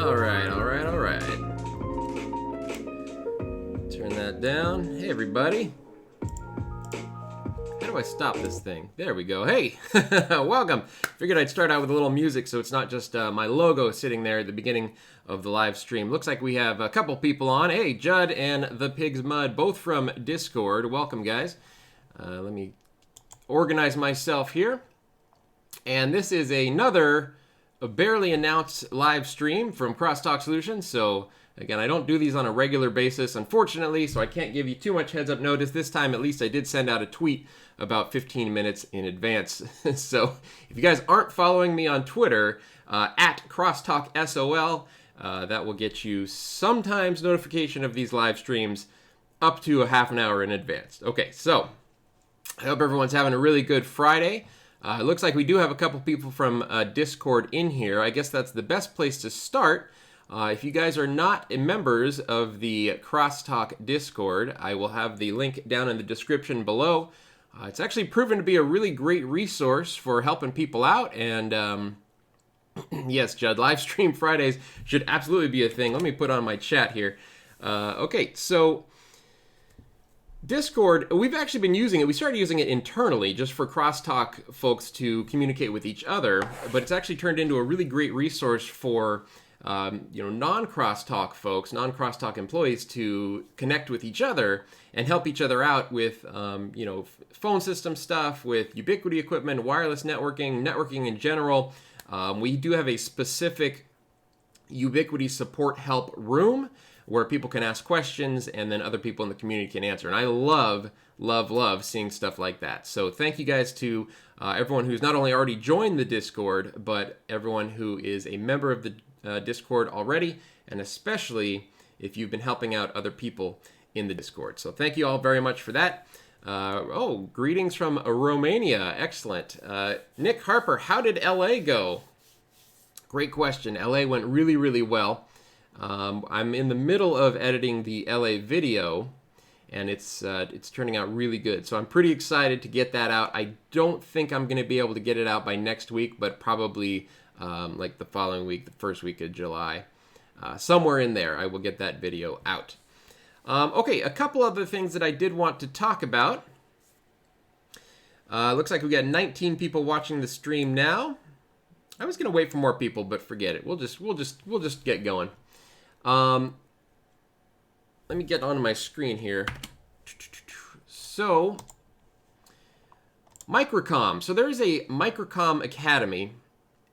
All right. Turn that down. Hey, everybody. How do I stop this thing? There we go. Hey, welcome. Figured I'd start out with a little music so it's not just my logo sitting there at the beginning of the live stream. Looks like we have a couple people on. Hey, Judd and the Pig's Mud, both from Discord. Welcome, guys. Let me organize myself here. And this is another barely announced live stream from Crosstalk Solutions. So again, I don't do these on a regular basis, unfortunately, so I can't give you too much heads up notice. This time, at least, I did send out a tweet about 15 minutes in advance. So if you guys aren't following me on Twitter, at CrosstalkSOL, that will get you sometimes notification of these live streams up to a half an hour in advance. Okay, so I hope everyone's having a really good Friday. It looks like we do have a couple people from Discord in here. I guess that's the best place to start. If you guys are not members of the Crosstalk Discord, I will have the link down in the description below. It's actually proven to be a really great resource for helping people out. And yes, Judd, live stream Fridays should absolutely be a thing. Let me put on my chat here. Okay, so Discord, we've actually been using it. We started using it internally just for Crosstalk folks to communicate with each other, but it's actually turned into a really great resource for non-Crosstalk folks, non-Crosstalk employees to connect with each other and help each other out with, phone system stuff, with Ubiquiti equipment, wireless networking in general. We do have a specific Ubiquiti support help room where people can ask questions and then other people in the community can answer. And I love seeing stuff like that. So thank you guys to everyone who's not only already joined the Discord, but everyone who is a member of the Discord already, and especially if you've been helping out other people in the Discord. So thank you all very much for that. Greetings from Romania. Excellent. Nick Harper, how did LA go? Great question. LA went really, really well. I'm in the middle of editing the LA video, and it's turning out really good. So I'm pretty excited to get that out. I don't think I'm going to be able to get it out by next week, but probably like the following week, the first week of July. Somewhere in there, I will get that video out. Okay, a couple other things that I did want to talk about. Looks like we got 19 people watching the stream now. I was going to wait for more people, but forget it. We'll just get going. Let me get onto my screen here. So, Microcom. So there is a Microcom Academy,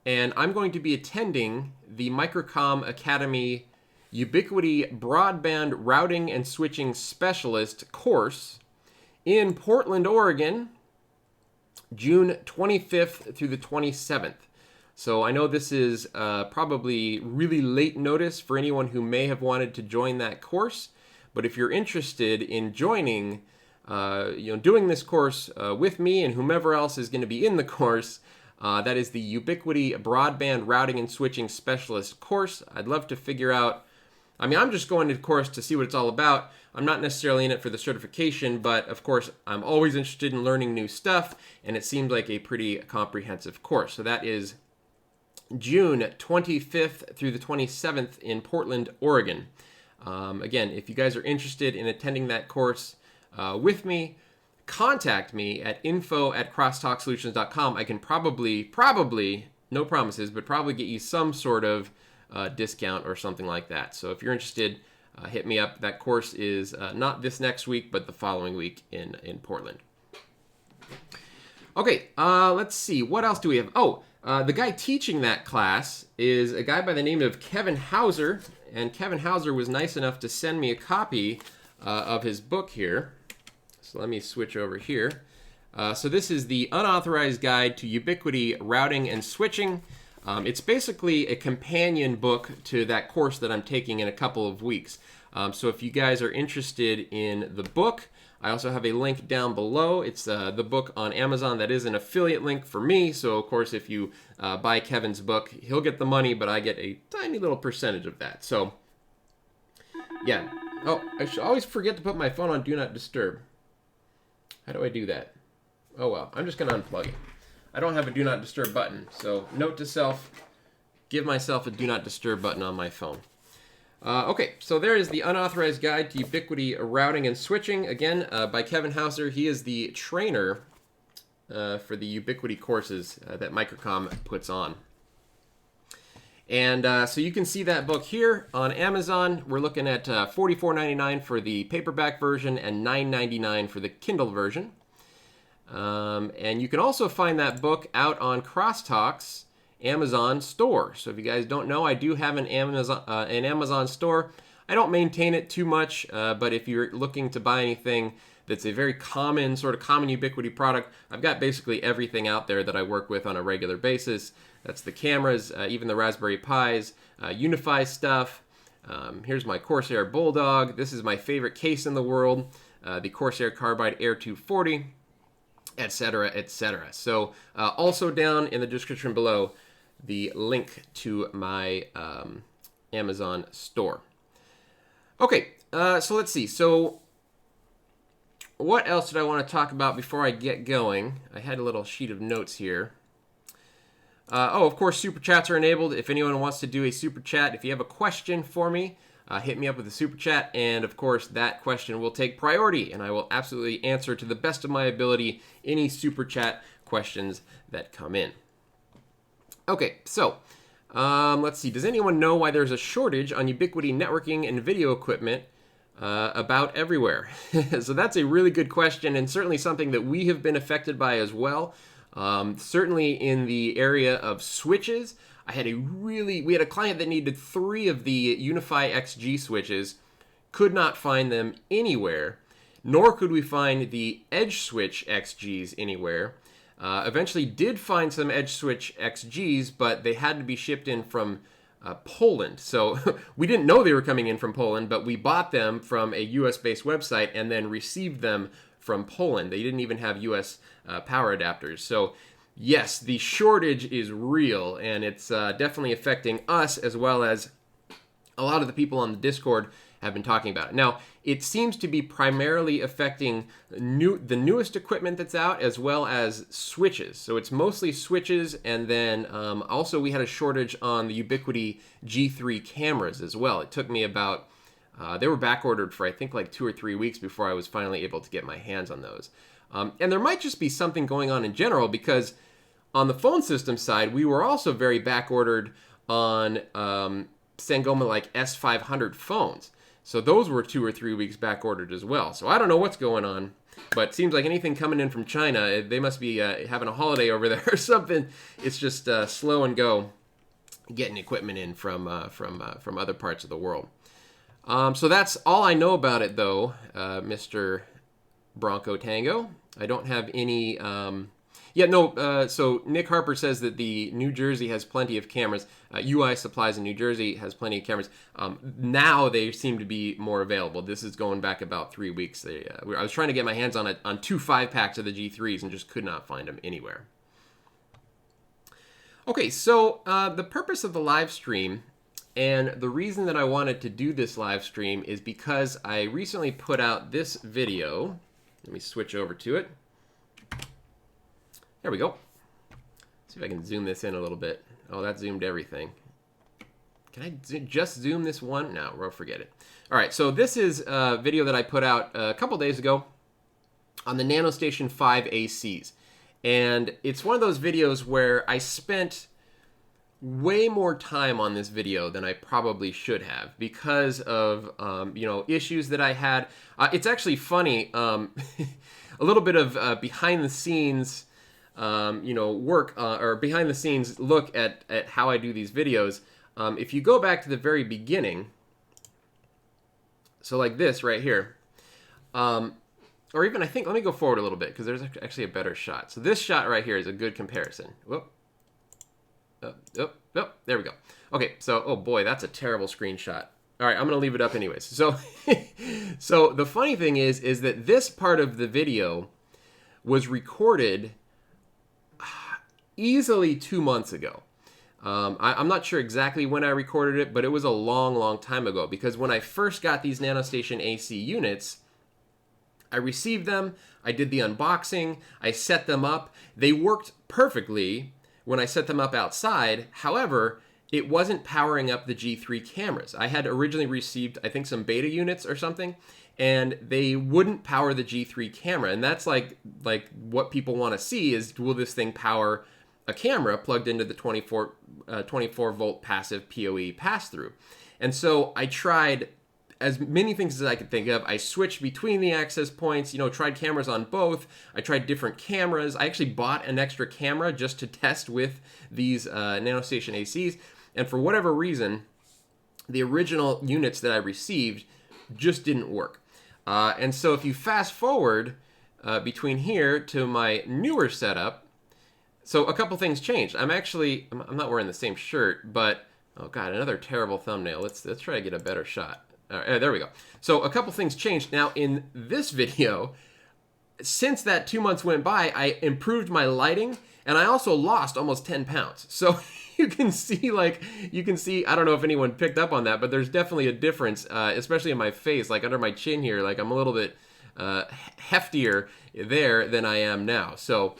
and I'm going to be attending the Microcom Academy Ubiquiti Broadband Routing and Switching Specialist course in Portland, Oregon, June 25th through the 27th. So I know this is probably really late notice for anyone who may have wanted to join that course, but if you're interested in joining, doing this course with me and whomever else is going to be in the course, that is the Ubiquiti Broadband Routing and Switching Specialist course. I'd love to figure out, I'm just going to the course to see what it's all about. I'm not necessarily in it for the certification, but of course, I'm always interested in learning new stuff, and it seemed like a pretty comprehensive course. So that is June 25th through the 27th in Portland, Oregon. Again, if you guys are interested in attending that course with me, contact me at info@crosstalksolutions.com. I can probably, no promises, but probably get you some sort of discount or something like that. So if you're interested, hit me up. That course is not this next week, but the following week in Portland. Okay, let's see. What else do we have? The guy teaching that class is a guy by the name of Kevin Hauser, and Kevin Hauser was nice enough to send me a copy of his book here. So let me switch over here. So this is the Unauthorized Guide to Ubiquiti Routing and Switching. It's basically a companion book to that course that I'm taking in a couple of weeks. So if you guys are interested in the book, I also have a link down below. It's the book on Amazon. That is an affiliate link for me. So, of course, if you buy Kevin's book, he'll get the money, but I get a tiny little percentage of that. So, yeah. Oh, I should always forget to put my phone on Do Not Disturb. How do I do that? Oh, well. I'm just going to unplug it. I don't have a Do Not Disturb button. So, note to self, give myself a do not disturb button on my phone. Okay, so there is the Unauthorized Guide to Ubiquiti Routing and Switching, again, by Kevin Hauser. He is the trainer for the Ubiquiti courses that Microcom puts on. And so you can see that book here on Amazon. We're looking at $44.99 for the paperback version and $9.99 for the Kindle version. And you can also find that book out on Crosstalk's Amazon store. So if you guys don't know, I do have an Amazon store. I don't maintain it too much, but if you're looking to buy anything that's a very common Ubiquiti product, I've got basically everything out there that I work with on a regular basis. That's the cameras, even the Raspberry Pis, Unify stuff. Here's my Corsair Bulldog. This is my favorite case in the world, the Corsair Carbide Air 240, etc., etc. So also down in the description below, the link to my Amazon store. Okay, so let's see. So what else did I want to talk about before I get going? I had a little sheet of notes here. Oh, of course, super chats are enabled. If anyone wants to do a super chat, if you have a question for me, hit me up with a super chat. And of course, that question will take priority, and I will absolutely answer to the best of my ability any super chat questions that come in. Okay, so let's see. Does anyone know why there's a shortage on Ubiquiti networking and video equipment about everywhere? So that's a really good question, and certainly something that we have been affected by as well. Certainly in the area of switches, we had a client that needed 3 of the Unify XG switches, could not find them anywhere, nor could we find the Edge Switch XGs anywhere. Eventually did find some Edge Switch XGs, but they had to be shipped in from Poland. So we didn't know they were coming in from Poland, but we bought them from a US-based website and then received them from Poland. They didn't even have US power adapters. So yes, the shortage is real, and it's definitely affecting us, as well as a lot of the people on the Discord have been talking about it. Now, it seems to be primarily affecting the newest equipment that's out, as well as switches. So it's mostly switches, and then also we had a shortage on the Ubiquiti G3 cameras as well. It took me about, they were back ordered for I think like 2 or 3 weeks before I was finally able to get my hands on those. And there might just be something going on in general, because on the phone system side, we were also very back ordered on Sangoma like S500 phones. So those were 2 or 3 weeks back ordered as well. So I don't know what's going on, but it seems like anything coming in from China, they must be having a holiday over there or something. It's just slow and go getting equipment in from other parts of the world. So that's all I know about it, though, Mr. Bronco Tango. I don't have any... so Nick Harper says that the New Jersey has plenty of cameras. UI Supplies in New Jersey has plenty of cameras. Now they seem to be more available. This is going back about 3 weeks. I was trying to get my hands on 2 5-packs of the G3s and just could not find them anywhere. Okay, so the purpose of the live stream, and the reason that I wanted to do this live stream, is because I recently put out this video. Let me switch over to it. There we go. See if I can zoom this in a little bit. Oh, that zoomed everything. Can I just zoom this one? No, we'll forget it. All right, so this is a video that I put out a couple days ago on the NanoStation 5 ACs. And it's one of those videos where I spent way more time on this video than I probably should have because of issues that I had. It's actually funny, a little bit of behind the scenes work or behind the scenes look at how I do these videos. If you go back to the very beginning, so like this right here, or even I think, let me go forward a little bit because there's actually a better shot. So this shot right here is a good comparison. Whoop. There we go. Okay, so, oh boy, that's a terrible screenshot. All right, I'm going to leave it up anyways. So, so the funny thing is that this part of the video was recorded easily 2 months ago. I'm not sure exactly when I recorded it, but it was a long, long time ago, because when I first got these NanoStation AC units, I received them, I did the unboxing, I set them up. They worked perfectly when I set them up outside. However, it wasn't powering up the G3 cameras. I had originally received, I think, some beta units or something, and they wouldn't power the G3 camera. And that's like what people want to see is, will this thing power a camera plugged into the 24 volt passive PoE pass-through? And so I tried as many things as I could think of. I switched between the access points, tried cameras on both. I tried different cameras. I actually bought an extra camera just to test with these NanoStation ACs. And for whatever reason, the original units that I received just didn't work. And so if you fast forward between here to my newer setup, so a couple things changed. I'm not wearing the same shirt, but oh god, another terrible thumbnail. Let's try to get a better shot. There we go. So a couple things changed. Now in this video, since that 2 months went by, I improved my lighting, and I also lost almost 10 pounds. So you can see, I don't know if anyone picked up on that, but there's definitely a difference, especially in my face, like under my chin here. Like I'm a little bit heftier there than I am now. So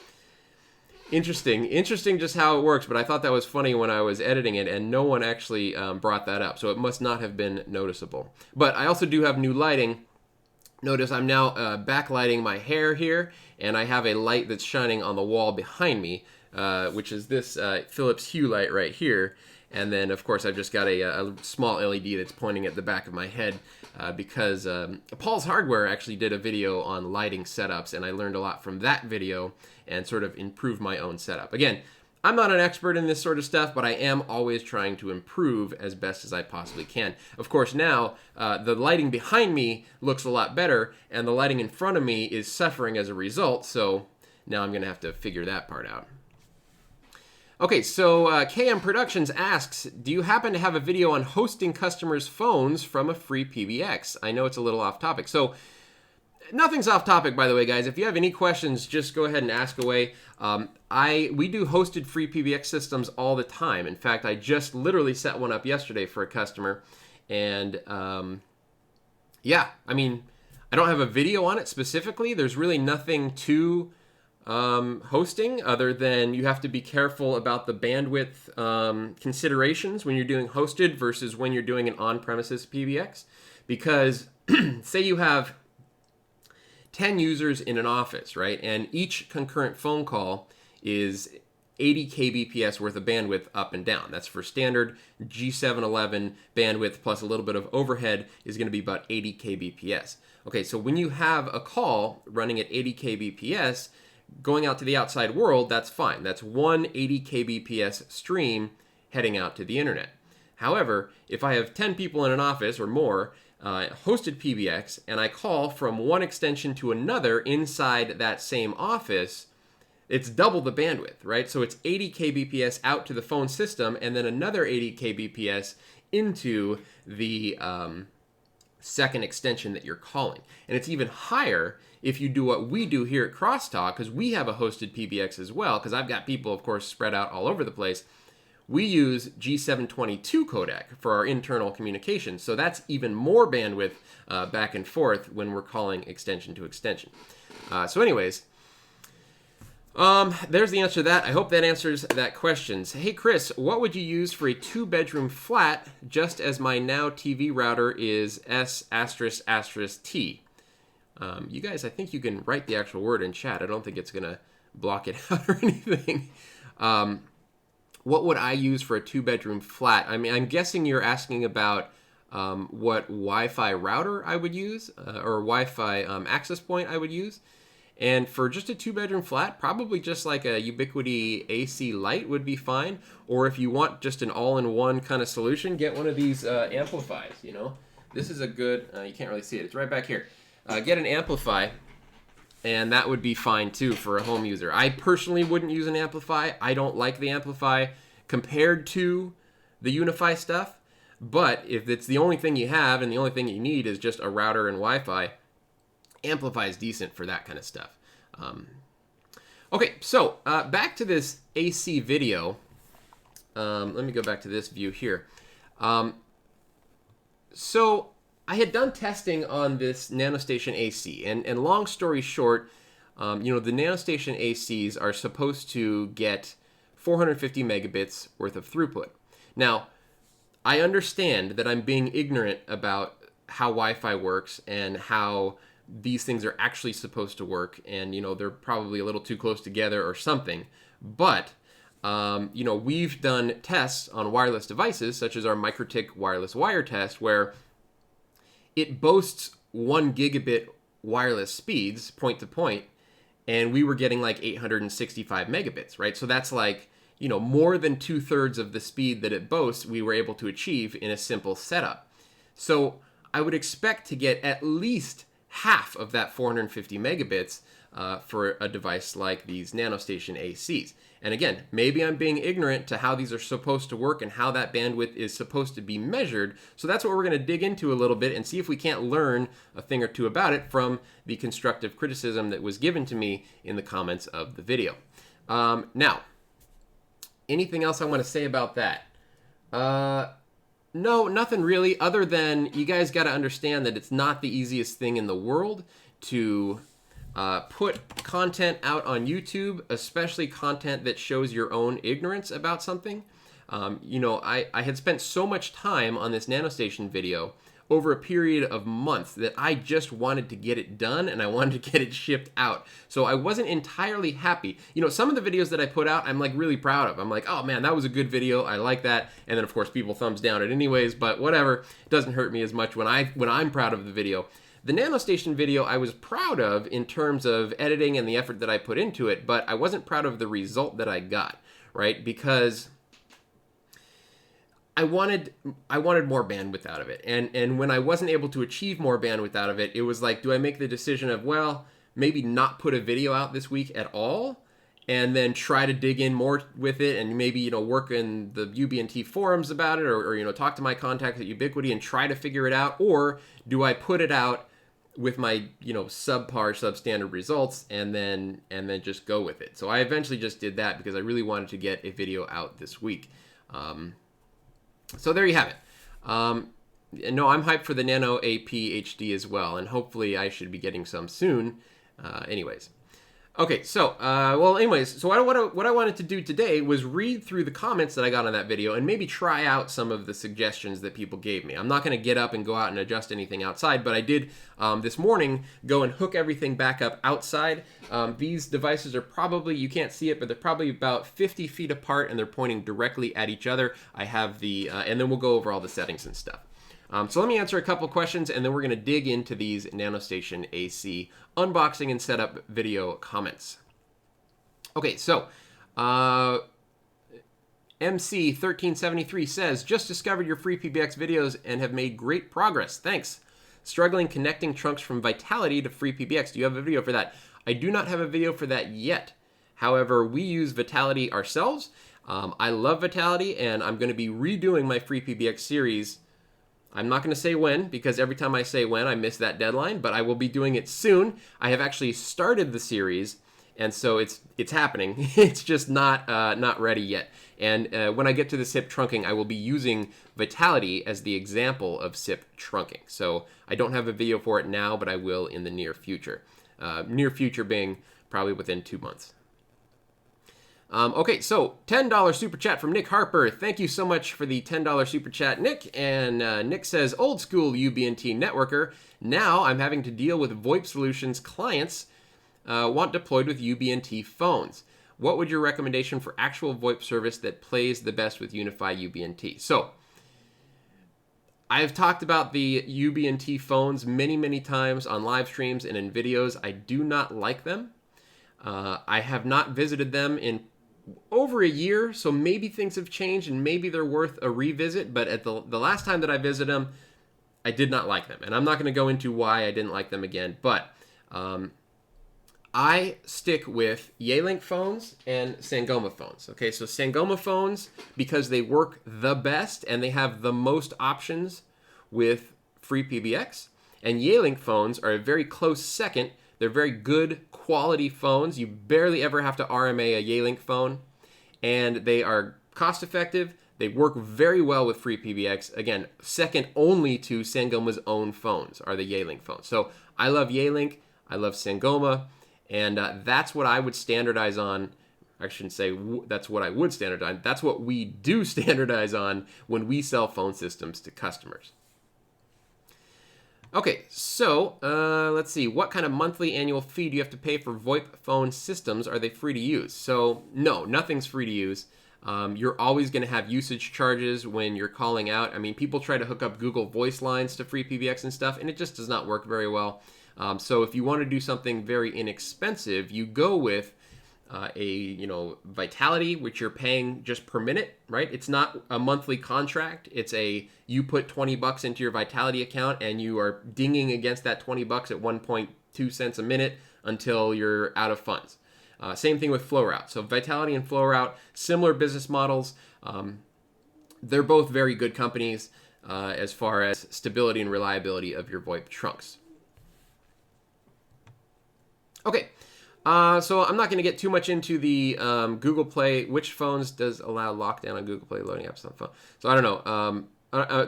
interesting just how it works, but I thought that was funny when I was editing it, and no one actually brought that up, so it must not have been noticeable. But I also do have new lighting. Notice I'm now backlighting my hair here, and I have a light that's shining on the wall behind me, which is this Philips Hue light right here. And then, of course, I've just got a small LED that's pointing at the back of my head because Paul's Hardware actually did a video on lighting setups, and I learned a lot from that video and sort of improved my own setup. Again, I'm not an expert in this sort of stuff, but I am always trying to improve as best as I possibly can. Of course, now the lighting behind me looks a lot better, and the lighting in front of me is suffering as a result, so now I'm going to have to figure that part out. Okay, so KM Productions asks, do you happen to have a video on hosting customers' phones from a free PBX? I know it's a little off topic. So nothing's off topic, by the way, guys. If you have any questions, just go ahead and ask away. We do hosted free PBX systems all the time. In fact, I just literally set one up yesterday for a customer. And yeah, I mean, I don't have a video on it specifically. There's really nothing to hosting other than you have to be careful about the bandwidth considerations when you're doing hosted versus when you're doing an on-premises PBX. Because say you have 10 users in an office, right? And each concurrent phone call is 80 kbps worth of bandwidth up and down. That's for standard G711 bandwidth plus a little bit of overhead is going to be about 80 kbps. Okay, so when you have a call running at 80 kbps, going out to the outside world, that's fine. That's one 80 kbps stream heading out to the internet. However, if I have 10 people in an office or more, hosted PBX, and I call from one extension to another inside that same office, it's double the bandwidth, right? So it's 80 kbps out to the phone system, and then another 80 kbps into the second extension that you're calling. And it's even higher if you do what we do here at Crosstalk, because we have a hosted PBX as well, because I've got people, of course, spread out all over the place. We use G722 codec for our internal communication, so that's even more bandwidth back and forth when we're calling extension to extension. So anyways, there's the answer to that. I hope that answers that question. Hey Chris, what would you use for a 2-bedroom flat, just as my Now TV router is S***T? You guys, I think you can write the actual word in chat. I don't think it's going to block it out or anything. What would I use for a 2-bedroom flat? I mean, I'm guessing you're asking about what Wi-Fi router I would use or Wi-Fi access point I would use. And for just a 2-bedroom flat, probably just like a Ubiquiti AC Lite would be fine. Or if you want just an all-in-one kind of solution, get one of these Amplifies, you know. This is a good, you can't really see it, it's right back here. Get an Amplify, and that would be fine too for a home user. I personally wouldn't use an Amplify. I don't like the Amplify compared to the Unify stuff. But if it's the only thing you have and the only thing you need is just a router and Wi-Fi, Amplify is decent for that kind of stuff. Okay, so back to this AC video. Let me go back to this view here. So I had done testing on this NanoStation AC, and long story short, you know, the NanoStation ACs are supposed to get 450 megabits worth of throughput. Now, I understand that I'm being ignorant about how Wi-Fi works and how these things are actually supposed to work, and they're probably a little too close together or something. But we've done tests on wireless devices, such as our MikroTik wireless wire test, where it boasts 1 gigabit wireless speeds, point to point, and we were getting like 865 megabits, right? So that's like, more than 2/3 of the speed that it boasts we were able to achieve in a simple setup. So I would expect to get at least half of that 450 megabits for a device like these NanoStation ACs. And again, maybe I'm being ignorant to how these are supposed to work and how that bandwidth is supposed to be measured. So that's what we're going to dig into a little bit and see if we can't learn a thing or two about it from the constructive criticism that was given to me in the comments of the video. Now, anything else I want to say about that? No, nothing really, other than you guys got to understand that it's not the easiest thing in the world to put content out on YouTube, especially content that shows your own ignorance about something. I had spent so much time on this NanoStation video over a period of months that I just wanted to get it done and I wanted to get it shipped out. So I wasn't entirely happy. Some of the videos that I put out, I'm like really proud of. I'm like, oh man, that was a good video. I like that. And then of course people thumbs down it anyways, but whatever. It doesn't hurt me as much when I'm proud of the video. The NanoStation video I was proud of in terms of editing and the effort that I put into it, but I wasn't proud of the result that I got, right? Because I wanted more bandwidth out of it. And when I wasn't able to achieve more bandwidth out of it, it was like, do I make the decision of, well, maybe not put a video out this week at all, and then try to dig in more with it and maybe, work in the UBNT forums about it or talk to my contacts at Ubiquiti and try to figure it out? Or do I put it out with my substandard results and then just go with it? So I eventually just did that because I really wanted to get a video out this week. So there you have it. No, I'm hyped for the Nano AP HD as well, and hopefully I should be getting some soon. Anyways. Okay, so, so what I wanted to do today was read through the comments that I got on that video and maybe try out some of the suggestions that people gave me. I'm not going to get up and go out and adjust anything outside, but I did this morning go and hook everything back up outside. These devices are probably, you can't see it, but they're probably about 50 feet apart and they're pointing directly at each other. I have the, and then we'll go over all the settings and stuff. So let me answer a couple questions, and then we're going to dig into these NanoStation AC unboxing and setup video comments. Okay, so MC1373 says, just discovered your free PBX videos and have made great progress. Thanks. Struggling connecting trunks from Vitality to free PBX. Do you have a video for that? I do not have a video for that yet. However, we use Vitality ourselves. I love Vitality, and I'm going to be redoing my free PBX series. I'm not going to say when, because every time I say when, I miss that deadline, but I will be doing it soon. I have actually started the series, and so it's happening. It's just not ready yet. And when I get to the SIP trunking, I will be using Vitality as the example of SIP trunking. So I don't have a video for it now, but I will in the near future. Near future being probably within 2 months. Okay, so $10 super chat from Nick Harper. Thank you so much for the $10 super chat, Nick. And Nick says, old school UBNT networker. Now I'm having to deal with VoIP Solutions clients want deployed with UBNT phones. What would your recommendation for actual VoIP service that plays the best with Unify UBNT? So I've talked about the UBNT phones many, many times on live streams and in videos. I do not like them. I have not visited them in over a year, so maybe things have changed and maybe they're worth a revisit, but at the last time that I visited them, I did not like them. And I'm not going to go into why I didn't like them again, but I stick with Yealink phones and Sangoma phones. Okay, so Sangoma phones, because they work the best and they have the most options with free PBX, and Yealink phones are a very close second. They're very good quality phones. You barely ever have to RMA a Yealink phone, and they are cost effective. They work very well with free PBX. Again, second only to Sangoma's own phones are the Yealink phones. So I love Yealink, I love Sangoma, and that's what I would standardize on I shouldn't say that's what I would standardize on. That's what we do standardize on when we sell phone systems to customers. Okay, so let's see. What kind of monthly annual fee do you have to pay for VoIP phone systems? Are they free to use? So no, nothing's free to use. You're always going to have usage charges when you're calling out. I mean, people try to hook up Google Voice lines to free PBX and stuff, and it just does not work very well. So if you want to do something very inexpensive, you go with Vitality, which you're paying just per minute, right? It's not a monthly contract. It's you put $20 into your Vitality account and you are dinging against that $20 at 1.2 cents a minute until you're out of funds. Same thing with FlowRoute. So Vitality and FlowRoute, similar business models. They're both very good companies as far as stability and reliability of your VoIP trunks. Okay. So I'm not going to get too much into the Google Play. Which phones does allow lockdown on Google Play loading apps on phone? So I don't know.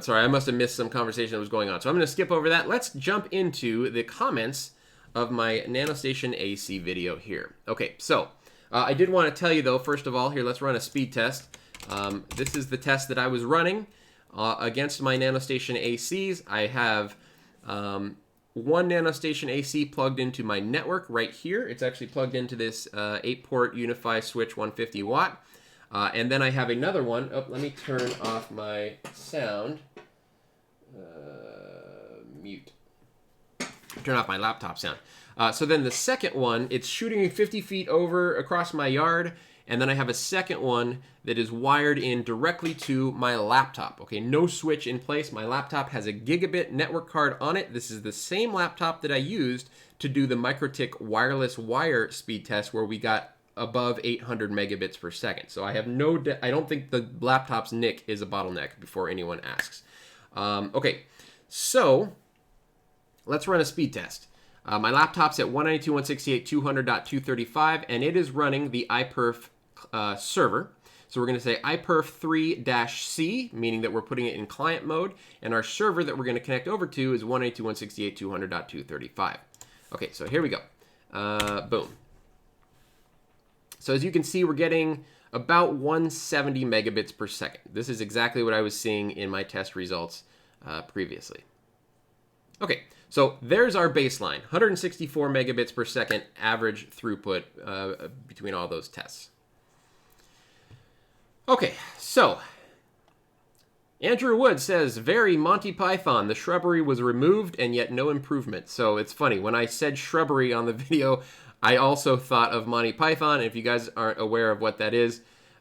Sorry, I must have missed some conversation that was going on. So I'm going to skip over that. Let's jump into the comments of my NanoStation AC video here. Okay, so I did want to tell you though, first of all, here, let's run a speed test. This is the test that I was running against my NanoStation ACs. I have one NanoStation AC plugged into my network right here. It's actually plugged into this 8-port Unify switch 150 watt. And then I have another one. Oh, let me turn off my sound. Mute. Turn off my laptop sound. So then the second one, it's shooting 50 feet over across my yard. And then I have a second one that is wired in directly to my laptop. Okay, no switch in place. My laptop has a gigabit network card on it. This is the same laptop that I used to do the MikroTik wireless wire speed test where we got above 800 megabits per second. So I have I don't think the laptop's NIC is a bottleneck before anyone asks. Okay, so let's run a speed test. My laptop's at 192.168.200.235, and it is running the iPerf server. So we're going to say iPerf 3-C, meaning that we're putting it in client mode, and our server that we're going to connect over to is 192.168.200.235. Okay, so here we go. Boom. So as you can see, we're getting about 170 megabits per second. This is exactly what I was seeing in my test results previously. Okay, so there's our baseline, 164 megabits per second average throughput between all those tests. Okay, so Andrew Wood says, very Monty Python, the shrubbery was removed and yet no improvement. So it's funny, when I said shrubbery on the video, I also thought of Monty Python. And if you guys aren't aware of what that is,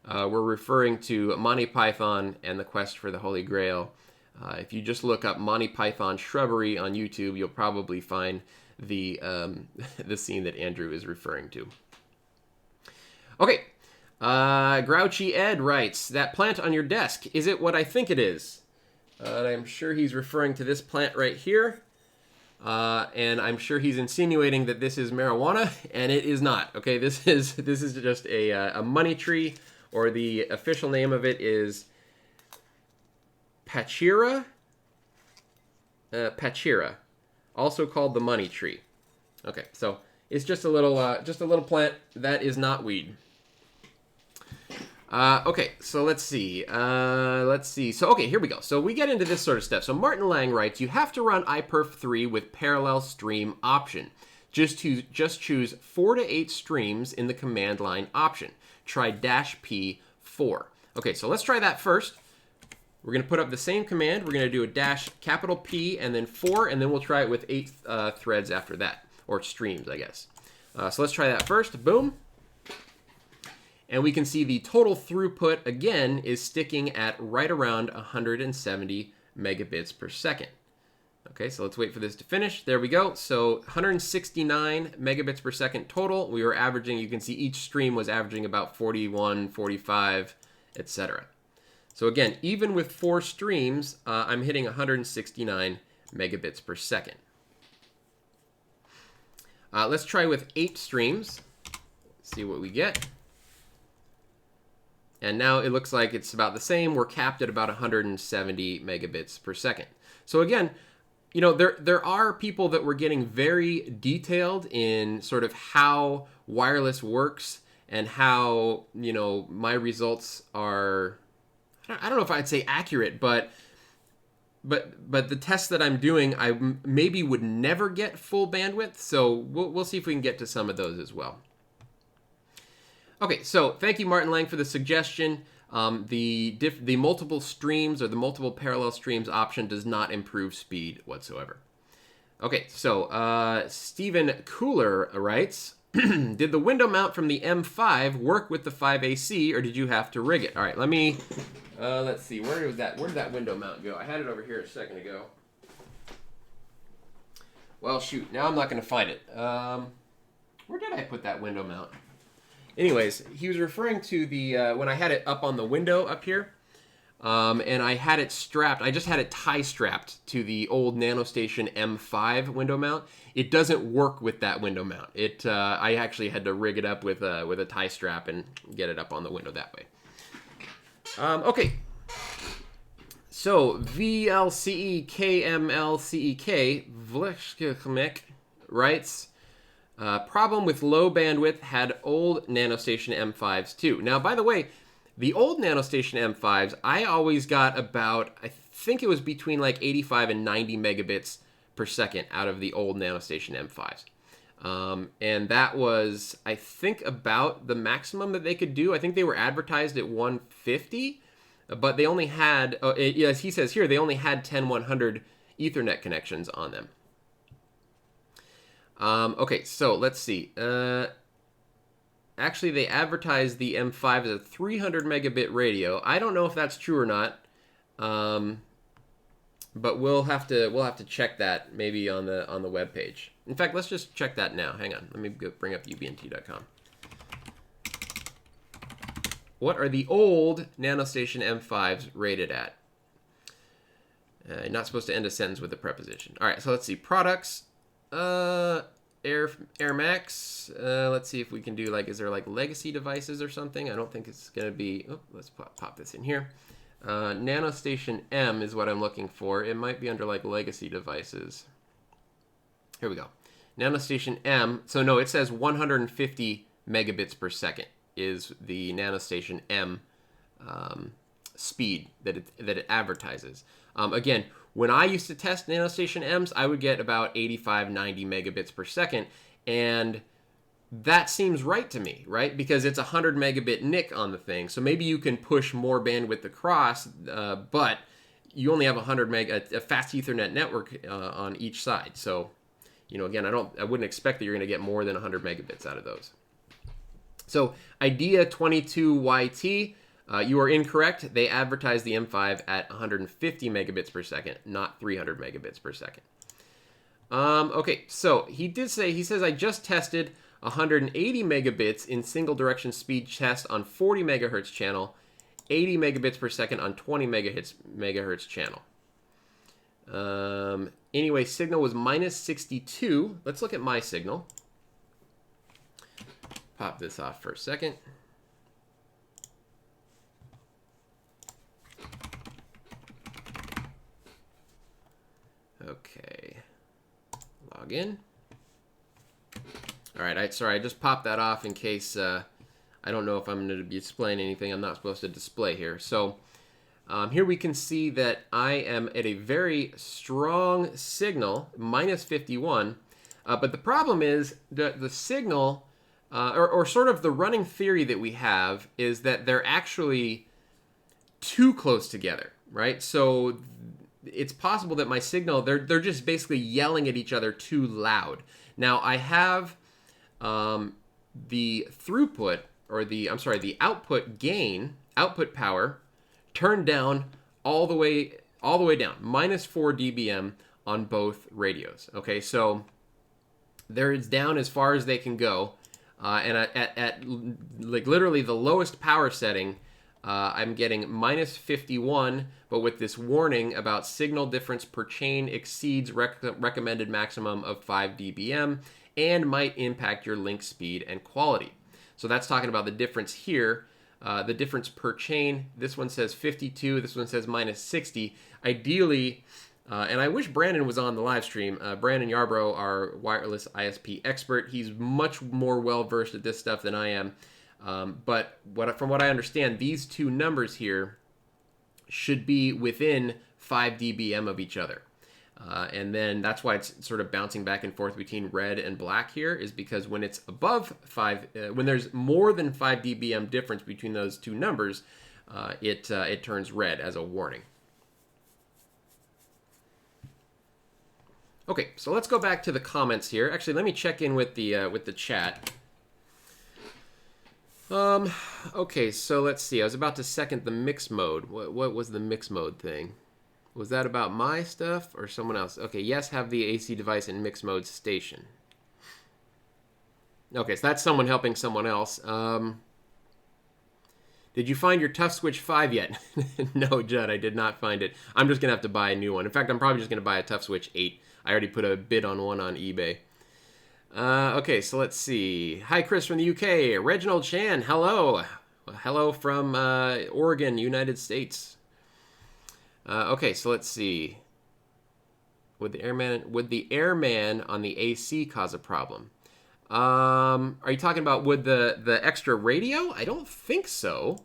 we're referring to Monty Python and the Quest for the Holy Grail. If you just look up Monty Python shrubbery on YouTube, you'll probably find the scene that Andrew is referring to. Okay, Grouchy Ed writes, that plant on your desk, is it what I think it is? I'm sure he's referring to this plant right here. And I'm sure he's insinuating that this is marijuana, and it is not. Okay, this is just a money tree, or the official name of it is Pachira, also called the money tree. Okay, so it's just a little plant that is not weed. Okay, so let's see. So, okay, here we go. So we get into this sort of stuff. So Martin Lang writes, you have to run iPerf 3 with parallel stream option. Just choose 4 to 8 streams in the command line option. Try -P4. Okay, so let's try that first. We're going to put up the same command. We're going to do a -P and then 4, and then we'll try it with 8 threads after that, or streams, I guess. So let's try that first. Boom. And we can see the total throughput, again, is sticking at right around 170 megabits per second. Okay, so let's wait for this to finish. There we go. So 169 megabits per second total. We were averaging, you can see each stream was averaging about 41, 45, etc. So again, even with 4 streams, I'm hitting 169 megabits per second. Let's try with 8 streams. See what we get. And now it looks like it's about the same. We're capped at about 170 megabits per second. So again, you know, there are people that were getting very detailed in sort of how wireless works and how, you know, my results are, I don't know if I'd say accurate, but the tests that I'm doing, I maybe would never get full bandwidth. So we'll see if we can get to some of those as well. Okay, so thank you, Martin Lang, for the suggestion. The multiple streams or the multiple parallel streams option does not improve speed whatsoever. Okay, so Stephen Cooler writes, did the window mount from the M5 work with the 5AC, or did you have to rig it? All right, let me, let's see, where did that window mount go? I had it over here a second ago. Well, shoot, now I'm not going to find it. Where did I put that window mount? Anyways, he was referring to the, when I had it up on the window up here, and I had it strapped, I just had it tie strapped to the old NanoStation M5 window mount. It doesn't work with that window mount. I actually had to rig it up with a tie strap and get it up on the window that way. Okay. So, VLCEKMLCEK, Vleshkmek writes, problem with low bandwidth, had old NanoStation M5s too. Now, by the way, the old NanoStation M5s, I always got about, I think it was between like 85 and 90 megabits per second out of the old NanoStation M5s. And that was, I think, about the maximum that they could do. I think they were advertised at 150, but they only had, as he says here, they only had 10100 Ethernet connections on them. Okay, so let's see. Actually, they advertised the M5 as a 300 megabit radio. I don't know if that's true or not, but we'll have to check that maybe on the web page. In fact, let's just check that now. Hang on, let me bring up ubnt.com. What are the old NanoStation M5s rated at? You're not supposed to end a sentence with a preposition. All right, so let's see. Products. Air Max. Let's see if we can do, like, is there like legacy devices or something? I don't think it's going to be. Oh, let's pop this in here. NanoStation M is what I'm looking for. It might be under like legacy devices. Here we go. NanoStation M. So no, it says 150 megabits per second is the NanoStation M speed that it advertises. Again, when I used to test NanoStation M's, I would get about 85, 90 megabits per second, and that seems right to me, right? Because it's a 100 megabit NIC on the thing, so maybe you can push more bandwidth across, but you only have a fast Ethernet network on each side. So, you know, again, I wouldn't expect that you're going to get more than 100 megabits out of those. So, Idea22YT. You are incorrect. They advertised the M5 at 150 megabits per second, not 300 megabits per second. Okay, so he says, I just tested 180 megabits in single direction speed test on 40 megahertz channel, 80 megabits per second on 20 megahertz channel. Anyway, signal was minus 62. Let's look at my signal. Pop this off for a second. Okay, log in. All right, sorry, I just popped that off in case I don't know if I'm going to be displaying anything I'm not supposed to display here. So here we can see that I am at a very strong signal, minus 51. But the problem is the signal, or sort of the running theory that we have, is that they're actually too close together, right? So it's possible that my signal, they're just basically yelling at each other too loud. Now I have the throughput, or the output gain, output power, turned down all the way down, minus 4 dBm on both radios. Okay, so there it's down as far as they can go, and at like literally the lowest power setting, I'm getting minus 51, but with this warning about signal difference per chain exceeds recommended maximum of 5 dBm and might impact your link speed and quality. So that's talking about the difference here, the difference per chain. This one says 52, this one says minus 60. Ideally, and I wish Brandon was on the live stream. Brandon Yarbrough, our wireless ISP expert, he's much more well-versed at this stuff than I am. But from what I understand, these two numbers here should be within 5 dBm of each other. And then that's why it's sort of bouncing back and forth between red and black here, is because when it's above 5, when there's more than 5 dBm difference between those two numbers, it turns red as a warning. Okay, so let's go back to the comments here. Actually, let me check in with the chat. Okay, so let's see. I was about to second the mix mode. What was the mix mode thing? Was that about my stuff or someone else? Okay, yes, have the AC device in mix mode station. Okay, so that's someone helping someone else. Did you find your Tough Switch 5 yet? No, Judd, I did not find it. I'm just going to have to buy a new one. In fact, I'm probably just going to buy a Tough Switch 8. I already put a bid on one on eBay. Okay, so let's see. Hi, Chris from the UK. Reginald Chan, hello. Hello from Oregon, United States. Okay, so let's see. Would the airman on the AC cause a problem? Are you talking about would the extra radio? I don't think so.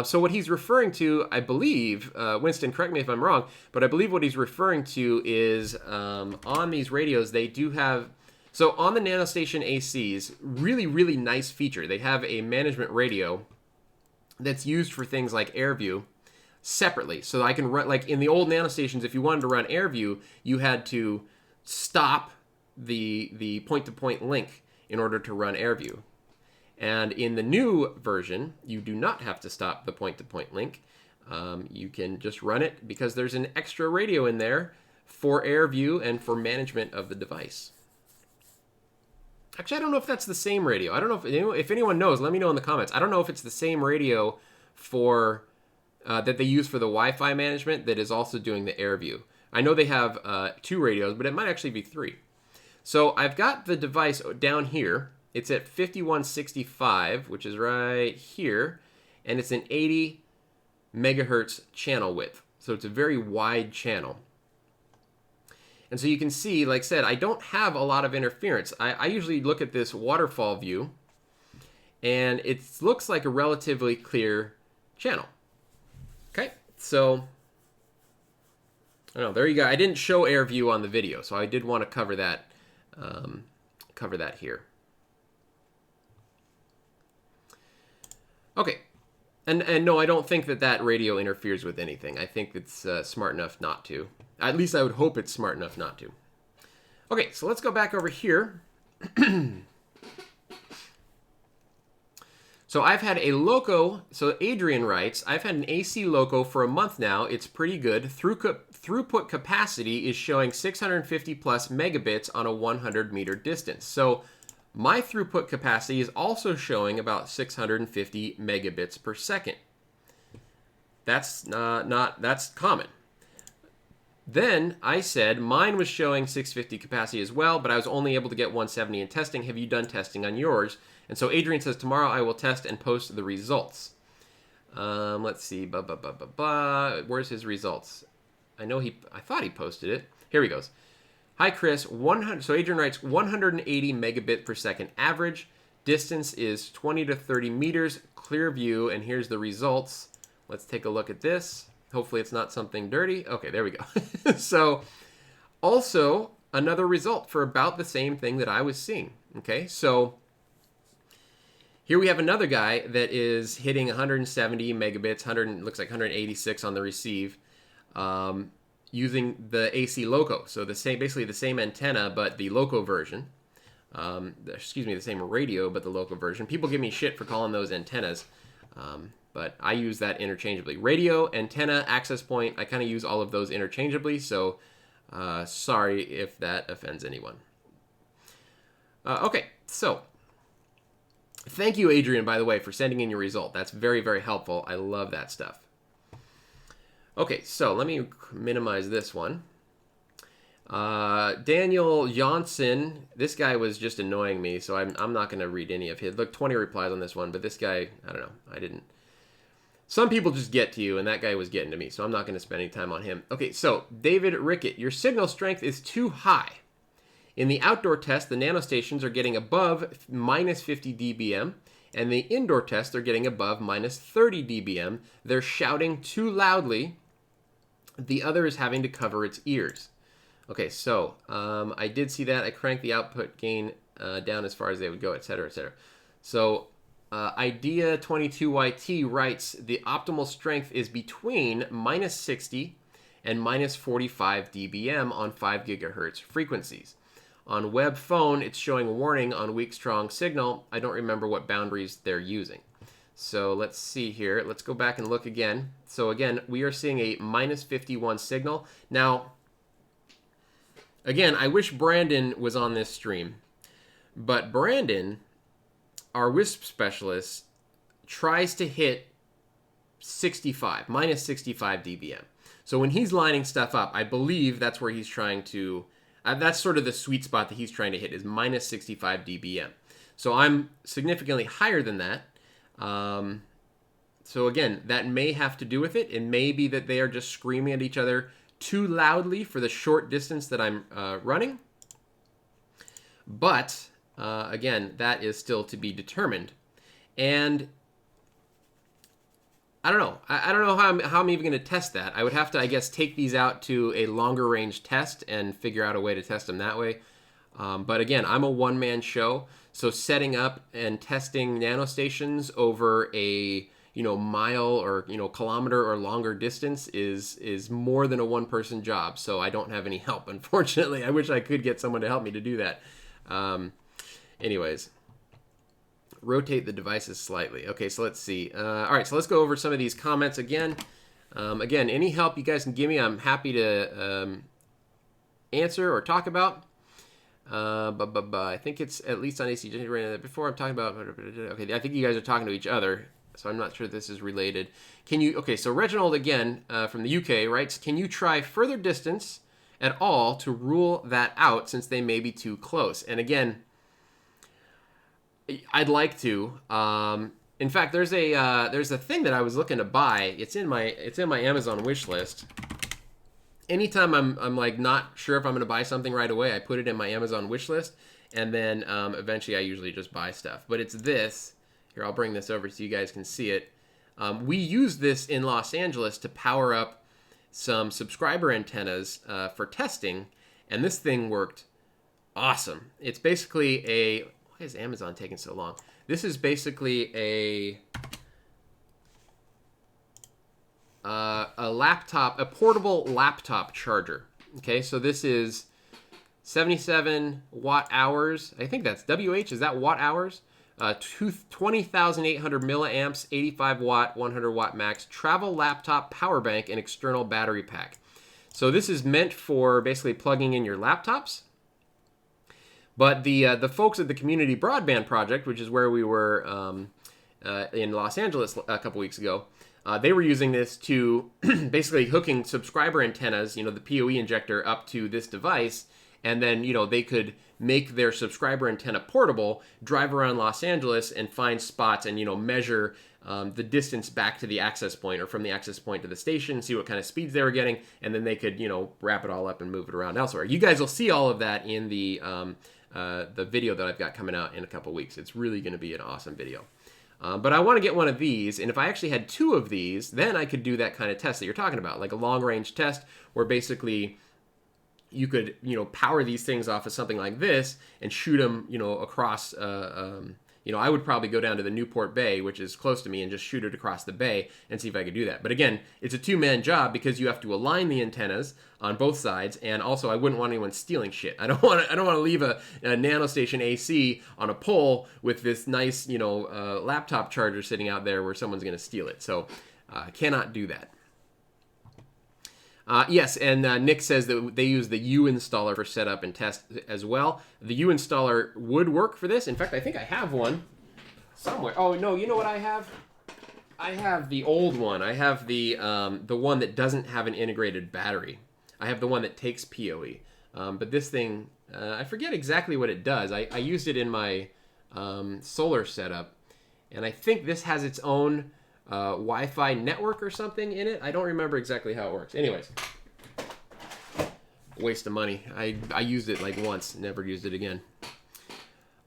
So what he's referring to, I believe, Winston, correct me if I'm wrong, but I believe what he's referring to is on these radios, they do have, so on the NanoStation ACs, really, really nice feature. They have a management radio that's used for things like AirView separately. So I can run, like in the old NanoStations, if you wanted to run AirView, you had to stop the point-to-point link in order to run AirView. And in the new version, you do not have to stop the point-to-point link. You can just run it because there's an extra radio in there for AirView and for management of the device. Actually, I don't know if that's the same radio. I don't know if anyone knows, let me know in the comments. I don't know if it's the same radio for that they use for the Wi-Fi management that is also doing the AirView. I know they have 2 radios, but it might actually be 3. So I've got the device down here. It's at 5165, which is right here, and it's an 80 megahertz channel width. So it's a very wide channel. And so you can see, like I said, I don't have a lot of interference. I usually look at this waterfall view, and it looks like a relatively clear channel. Okay, so I don't know, there you go. I didn't show AirView on the video, so I did want to cover that here. Okay, and no, I don't think that radio interferes with anything. I think it's smart enough not to. At least I would hope it's smart enough not to. Okay, so let's go back over here. So I've had a loco, so Adrian writes, I've had an AC loco for a month now. It's pretty good. Throughput capacity is showing 650 plus megabits on a 100 meter distance. So my throughput capacity is also showing about 650 megabits per second. That's that's common. Then I said mine was showing 650 capacity as well, but I was only able to get 170 in testing. Have you done testing on yours? And so Adrian says, tomorrow I will test and post the results. Let's see. Where's his results? I thought he posted it. Here he goes. Hi, Chris. So Adrian writes 180 megabit per second average. Distance is 20 to 30 meters. Clear view. And here's the results. Let's take a look at this. Hopefully it's not something dirty. Okay, there we go. So also another result for about the same thing that I was seeing. Okay, so here we have another guy that is hitting 170 megabits, looks like 186 on the receive, using the AC loco. So basically the same antenna, but the loco version. The same radio, but the loco version. People give me shit for calling those antennas, but I use that interchangeably. Radio, antenna, access point, I kind of use all of those interchangeably, so sorry if that offends anyone. Okay, so thank you, Adrian, by the way, for sending in your result. That's very, very helpful. I love that stuff. Okay, so let me minimize this one. Daniel Johnson, this guy was just annoying me, so I'm not going to read any of his. Look, 20 replies on this one, but this guy, I don't know, Some people just get to you, and that guy was getting to me, so I'm not going to spend any time on him. Okay, so David Rickett, your signal strength is too high. In the outdoor test, the nanostations are getting above minus 50 dBm, And the indoor test, they're getting above minus 30 dBm. They're shouting too loudly. The other is having to cover its ears. Okay, so I did see that. I cranked the output gain down as far as they would go, etc., etc. So Idea22YT writes, the optimal strength is between minus 60 and minus 45 dBm on 5 gigahertz frequencies. On web phone, it's showing a warning on weak strong signal. I don't remember what boundaries they're using. So let's see here. Let's go back and look again. So again, we are seeing a minus 51 signal. Now, again, I wish Brandon was on this stream, but Brandon, our WISP specialist, tries to hit 65, minus 65 dBm. So when he's lining stuff up, I believe that's where he's trying to, that's sort of the sweet spot that he's trying to hit, is minus 65 dBm. So I'm significantly higher than that. So again, that may have to do with it. It may be that they are just screaming at each other too loudly for the short distance that I'm running. But again, that is still to be determined. And I don't know. I don't know how I'm even going to test that. I would have to, I guess, take these out to a longer range test and figure out a way to test them that way. But again, I'm a one-man show, so setting up and testing nanostations over a mile or kilometer or longer distance is more than a one-person job. So I don't have any help, unfortunately. I wish I could get someone to help me to do that. Anyways. Rotate the devices slightly. Okay, so let's see. All right, so let's go over some of these comments again. Again, any help you guys can give me, I'm happy to answer or talk about. I think it's at least on AC. Before I'm talking about, okay, I think you guys are talking to each other, so I'm not sure this is related. Can you, okay, so Reginald again from the UK writes, can you try further distance at all to rule that out since they may be too close? And again, I'd like to. In fact, there's a thing that I was looking to buy. It's in my Amazon wish list. Anytime I'm like not sure if I'm going to buy something right away, I put it in my Amazon wish list, and then eventually I usually just buy stuff. But it's this. Here, I'll bring this over so you guys can see it. We used this in Los Angeles to power up some subscriber antennas for testing, and this thing worked awesome. It's basically a... Why is Amazon taking so long? This is basically a laptop, a portable laptop charger. Okay, so this is 77 watt hours. I think that's WH. Is that watt hours? 20,800 milliamps, 85 watt, 100 watt max, travel laptop power bank, and external battery pack. So this is meant for basically plugging in your laptops. But the folks at the Community Broadband Project, which is where we were in Los Angeles a couple weeks ago, they were using this to basically hooking subscriber antennas, the PoE injector, up to this device, and then they could make their subscriber antenna portable, drive around Los Angeles, and find spots and measure the distance back to the access point, or from the access point to the station, see what kind of speeds they were getting, and then they could wrap it all up and move it around elsewhere. You guys will see all of that in the video that I've got coming out in a couple weeks. It's really going to be an awesome video. But I want to get one of these, and if I actually had two of these, then I could do that kind of test that you're talking about, like a long-range test where basically you could, power these things off of something like this and shoot them, across, I would probably go down to the Newport Bay, which is close to me, and just shoot it across the bay and see if I could do that. But again, it's a two-man job because you have to align the antennas on both sides, and also I wouldn't want anyone stealing shit. I don't want to leave a NanoStation AC on a pole with this nice, laptop charger sitting out there where someone's going to steal it. So cannot do that. Yes, and Nick says that they use the U installer for setup and test as well. The U installer would work for this. In fact, I think I have one somewhere. Oh, no, you know what I have? I have the old one. I have the one that doesn't have an integrated battery. I have the one that takes PoE. But this thing, I forget exactly what it does. I used it in my solar setup, and I think this has its own Wi-Fi network or something in it. I don't remember exactly how it works. Anyways, waste of money. I used it like once, never used it again.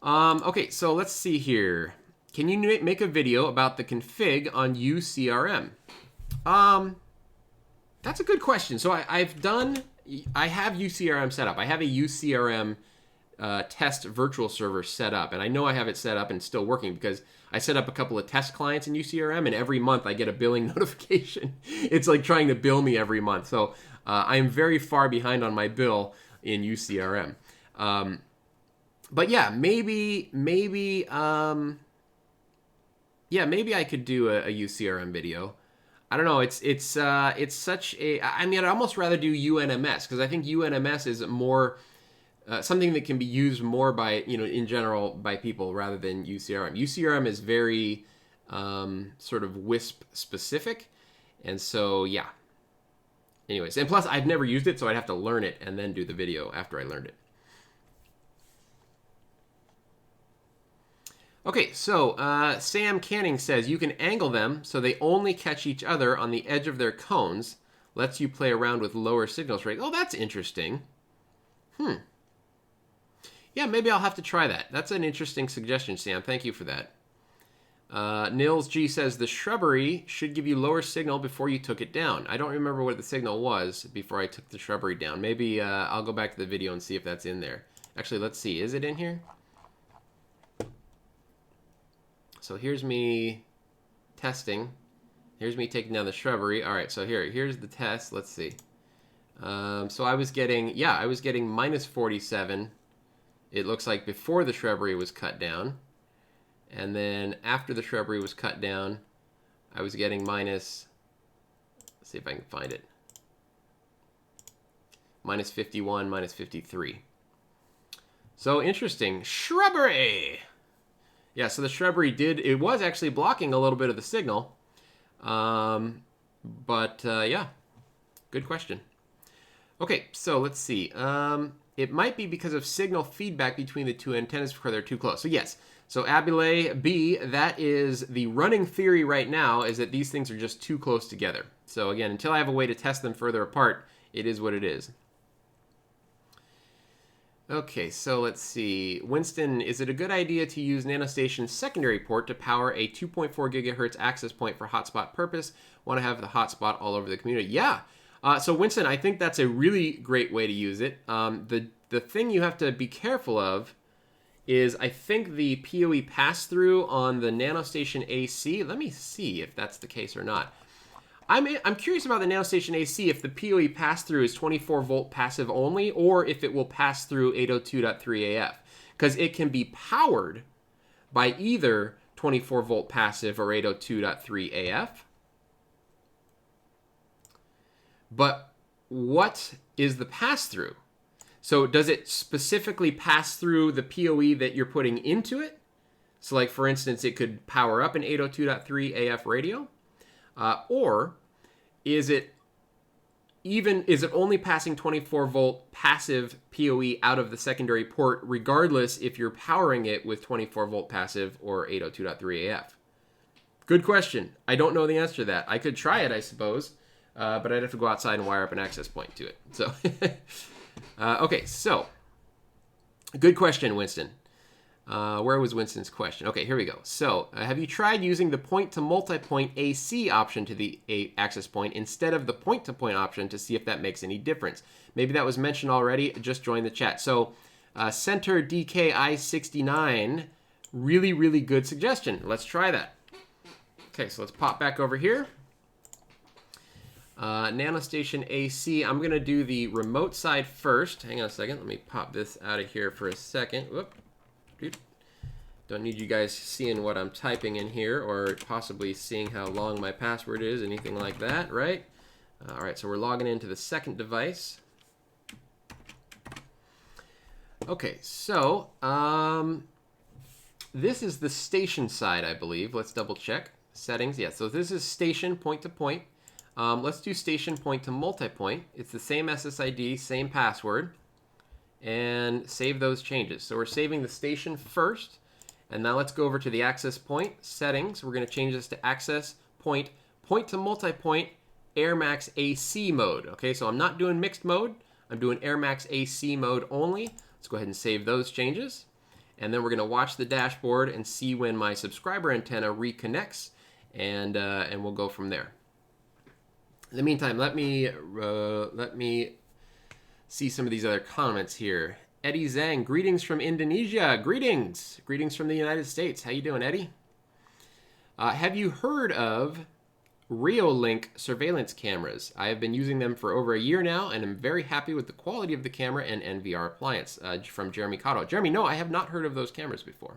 Okay, so let's see here. can you make a video about the config on UCRM? That's a good question. So I have UCRM set up. I have a UCRM test virtual server set up, and I know I have it set up and still working because I set up a couple of test clients in UCRM, and every month I get a billing notification. It's like trying to bill me every month. So I am very far behind on my bill in UCRM. But yeah, maybe I could do a UCRM video. I don't know. It's such a. I mean, I'd almost rather do UNMS because I think UNMS is more something that can be used more by in general by people rather than UCRM. UCRM is very sort of WISP specific, and so yeah. Anyways, and plus I've never used it, so I'd have to learn it and then do the video after I learned it. Okay, so Sam Canning says you can angle them so they only catch each other on the edge of their cones. Lets you play around with lower signals rate. Oh, that's interesting. Yeah, maybe I'll have to try that. That's an interesting suggestion, Sam. Thank you for that. Nils G says the shrubbery should give you lower signal before you took it down. I don't remember what the signal was before I took the shrubbery down. Maybe I'll go back to the video and see if that's in there. Actually, let's see. Is it in here? So here's me testing. Here's me taking down the shrubbery. All right, so here's the test. Let's see. So I was getting minus 47. It looks like before the shrubbery was cut down. And then after the shrubbery was cut down, I was getting minus, let's see if I can find it, minus 51, minus 53. So interesting. Shrubbery! Yeah, so the shrubbery it was actually blocking a little bit of the signal. Yeah, good question. Okay, so let's see. It might be because of signal feedback between the two antennas because they're too close. So yes, so Abile B, that is the running theory right now, is that these things are just too close together. So again, until I have a way to test them further apart, it is what it is. Okay, so let's see. Winston, is it a good idea to use NanoStation's secondary port to power a 2.4 gigahertz access point for hotspot purpose? Want to have the hotspot all over the community? Yeah. So Winston, I think that's a really great way to use it. The thing you have to be careful of is I think the PoE pass-through on the NanoStation AC. Let me see if that's the case or not. I'm curious about the NanoStation AC if the PoE pass-through is 24-volt passive only or if it will pass through 802.3 AF. Because it can be powered by either 24-volt passive or 802.3 AF. But what is the pass-through? So does it specifically pass through the PoE that you're putting into it? So like, for instance, it could power up an 802.3 AF radio? Or is it only passing 24-volt passive PoE out of the secondary port, regardless if you're powering it with 24-volt passive or 802.3 AF? Good question. I don't know the answer to that. I could try it, I suppose, but I'd have to go outside and wire up an access point to it. So, okay, so good question, Winston. Where was Winston's question? Okay, here we go. So, have you tried using the point-to-multipoint AC option to the access point instead of the point-to-point option to see if that makes any difference? Maybe that was mentioned already. Just join the chat. So, Center DKI69, really, really good suggestion. Let's try that. Okay, so let's pop back over here. NanoStation AC. I'm going to do the remote side first. Hang on a second. Let me pop this out of here for a second. Whoop. Don't need you guys seeing what I'm typing in here or possibly seeing how long my password is, anything like that, right? All right, so we're logging into the second device. Okay, so this is the station side, I believe. Let's double check. Settings, yeah, so this is station point-to-point. Let's do station point-to-multipoint. It's the same SSID, same password. And save those changes. So we're saving the station first, and now let's go over to the access point settings. We're going to change this to access point to multipoint AirMax AC mode. Okay, so I'm not doing mixed mode. I'm doing AirMax AC mode only. Let's go ahead and save those changes. and then we're going to watch the dashboard and see when my subscriber antenna reconnects, and we'll go from there. In the meantime, let me see some of these other comments here. Eddie Zhang, greetings from Indonesia. Greetings from the United States. How you doing, Eddie? Have you heard of Reolink surveillance cameras? I have been using them for over a year now, and I'm very happy with the quality of the camera and NVR appliance. From Jeremy Cotto. Jeremy, no, I have not heard of those cameras before.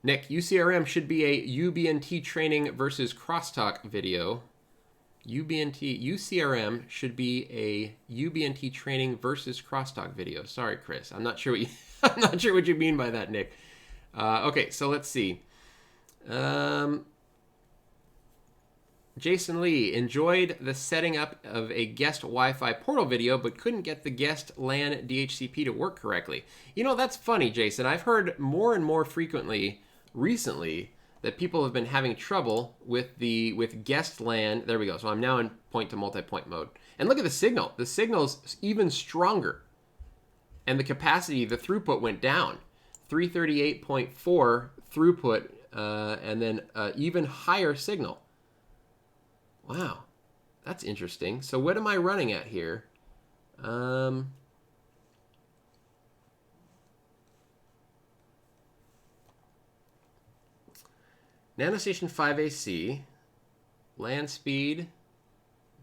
Nick, UCRM should be a UBNT training versus crosstalk video. UCRM should be a UBNT training versus crosstalk video. Sorry, Chris. I'm not sure what you, I'm not sure what you mean by that, Nick. Okay, so let's see. Jason Lee, enjoyed the setting up of a guest Wi-Fi portal video, but couldn't get the guest LAN DHCP to work correctly. You know, that's funny, Jason. I've heard more and more frequently recently that people have been having trouble with guest LAN. There we go. So I'm now in point to multi-point mode. And look at the signal. The signal's even stronger. And the capacity, the throughput went down. 338.4 throughput, and then even higher signal. Wow, that's interesting. So what am I running at here? NanoStation 5 AC, land speed,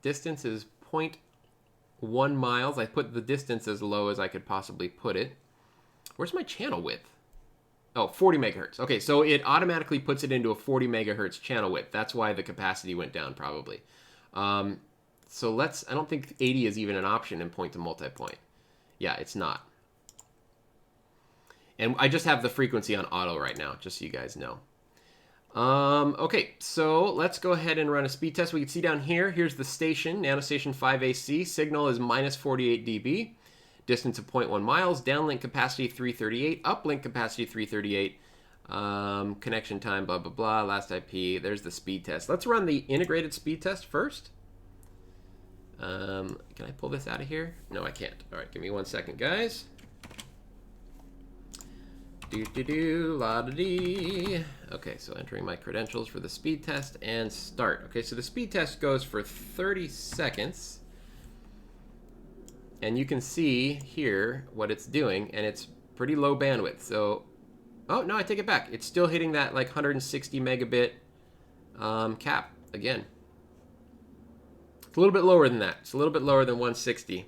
distance is 0.1 miles. I put the distance as low as I could possibly put it. Where's my channel width? Oh, 40 megahertz. Okay, so it automatically puts it into a 40 megahertz channel width. That's why the capacity went down probably. So I don't think 80 is even an option in point to multipoint. Yeah, it's not. And I just have the frequency on auto right now, just so you guys know. Okay, so let's go ahead and run a speed test. We can see down here, here's the station, NanoStation 5 AC. Signal is minus 48 dB. Distance of 0.1 miles. Downlink capacity 338. Uplink capacity 338. Connection time, blah, blah, blah. Last IP. There's the speed test. Let's run the integrated speed test first. Can I pull this out of here? No, I can't. All right, give me 1 second, guys. La-da-dee. Okay, so entering my credentials for the speed test and start. Okay, so the speed test goes for 30 seconds. And you can see here what it's doing, and it's pretty low bandwidth. So, oh, no, I take it back. It's still hitting that like 160 megabit cap again. It's a little bit lower than that. It's a little bit lower than 160.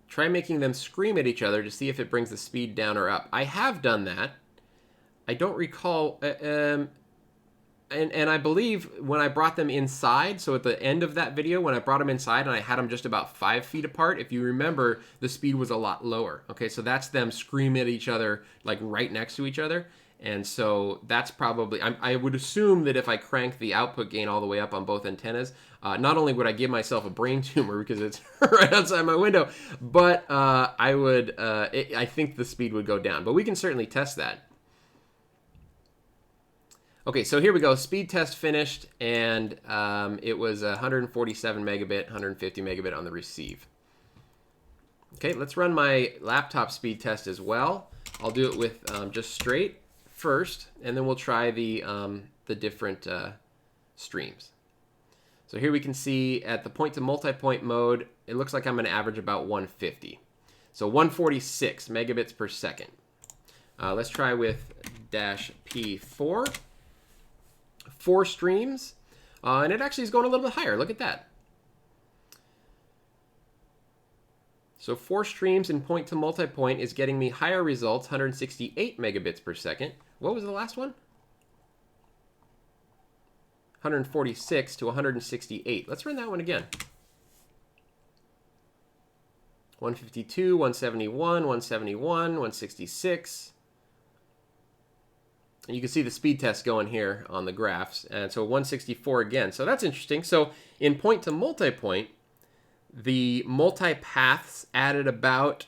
Try making them scream at each other to see if it brings the speed down or up. I have done that. I don't recall, and I believe when I brought them inside, so at the end of that video, when I brought them inside and I had them just about 5 feet apart, if you remember, the speed was a lot lower. Okay, so that's them screaming at each other, like right next to each other. And so that's probably, I would assume that if I crank the output gain all the way up on both antennas, not only would I give myself a brain tumor because it's right outside my window, but I think the speed would go down. But we can certainly test that. Okay, so here we go. Speed test finished, and it was 147 megabit, 150 megabit on the receive. Okay, let's run my laptop speed test as well. I'll do it with just straight first, and then we'll try the different streams. So here we can see at the point to multipoint mode, it looks like I'm going to average about 150. So 146 megabits per second. Let's try with -P4. 4 streams, and it actually is going a little bit higher. Look at that. So 4 streams in point to multipoint is getting me higher results, 168 megabits per second. What was the last one? 146 to 168. Let's run that one again. 152, 171, 171, 166. And you can see the speed test going here on the graphs. And so 164 again. So that's interesting. So in point to multipoint, the multipaths added about,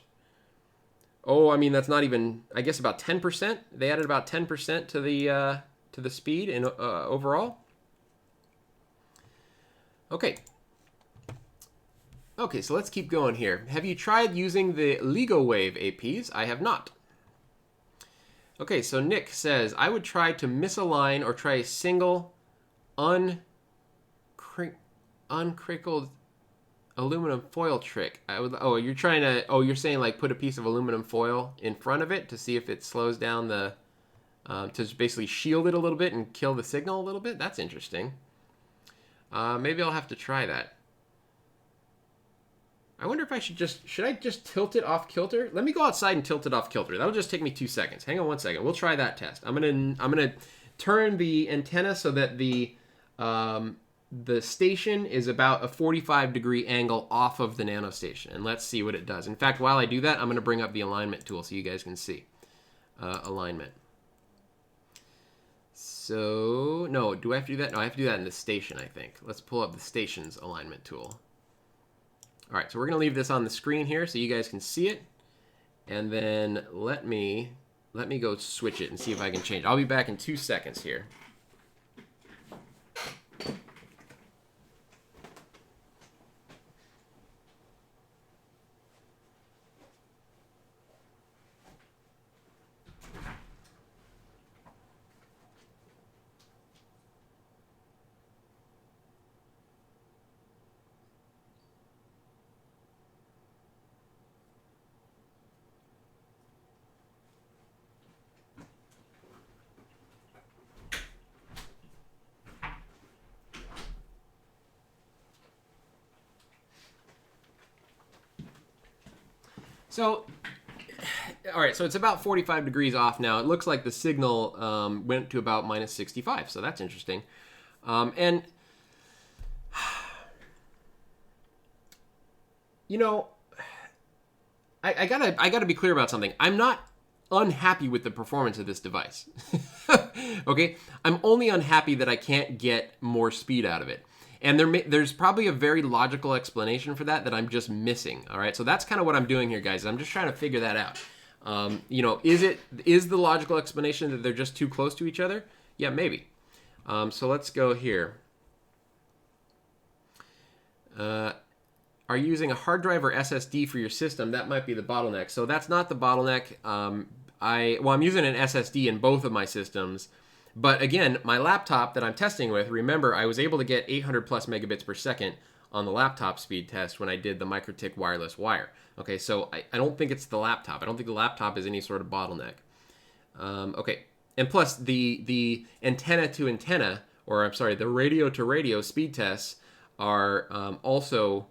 oh, I mean, that's not even, I guess about 10%. They added about 10% to the speed in overall. Okay. Okay, so let's keep going here. Have you tried using the LegoWave APs? I have not. Okay, so Nick says, I would try to misalign or try a single uncrinkled aluminum foil trick. You're trying to, you're saying like put a piece of aluminum foil in front of it to see if it slows down the, to basically shield it a little bit and kill the signal a little bit? That's interesting. Maybe I'll have to try that. I wonder if I should I just tilt it off kilter? Let me go outside and tilt it off kilter. That'll just take me 2 seconds. Hang on 1 second. We'll try that test. I'm gonna turn the antenna so that the station is about a 45-degree angle off of the NanoStation, and let's see what it does. In fact, while I do that, I'm gonna bring up the alignment tool so you guys can see alignment. So no, do I have to do that? No, I have to do that in the station, I think. Let's pull up the station's alignment tool. All right, so we're gonna leave this on the screen here so you guys can see it. And then let me go switch it and see if I can change. I'll be back in 2 seconds here. So, all right, so it's about 45 degrees off now. It looks like the signal went to about minus 65, so that's interesting. And, you know, I gotta be clear about something. I'm not unhappy with the performance of this device. Okay, I'm only unhappy that I can't get more speed out of it. And there's probably a very logical explanation for that I'm just missing. All right, so that's kind of what I'm doing here, guys. I'm just trying to figure that out. You know, is the logical explanation that they're just too close to each other? Yeah, maybe. So let's go here. Are you using a hard drive or SSD for your system? That might be the bottleneck. So that's not the bottleneck. I'm using an SSD in both of my systems. But again, my laptop that I'm testing with, remember, I was able to get 800 plus megabits per second on the laptop speed test when I did the MikroTik wireless wire. Okay, so I don't think it's the laptop. I don't think the laptop is any sort of bottleneck. Okay, and plus the antenna to antenna, or I'm sorry, the radio to radio speed tests are also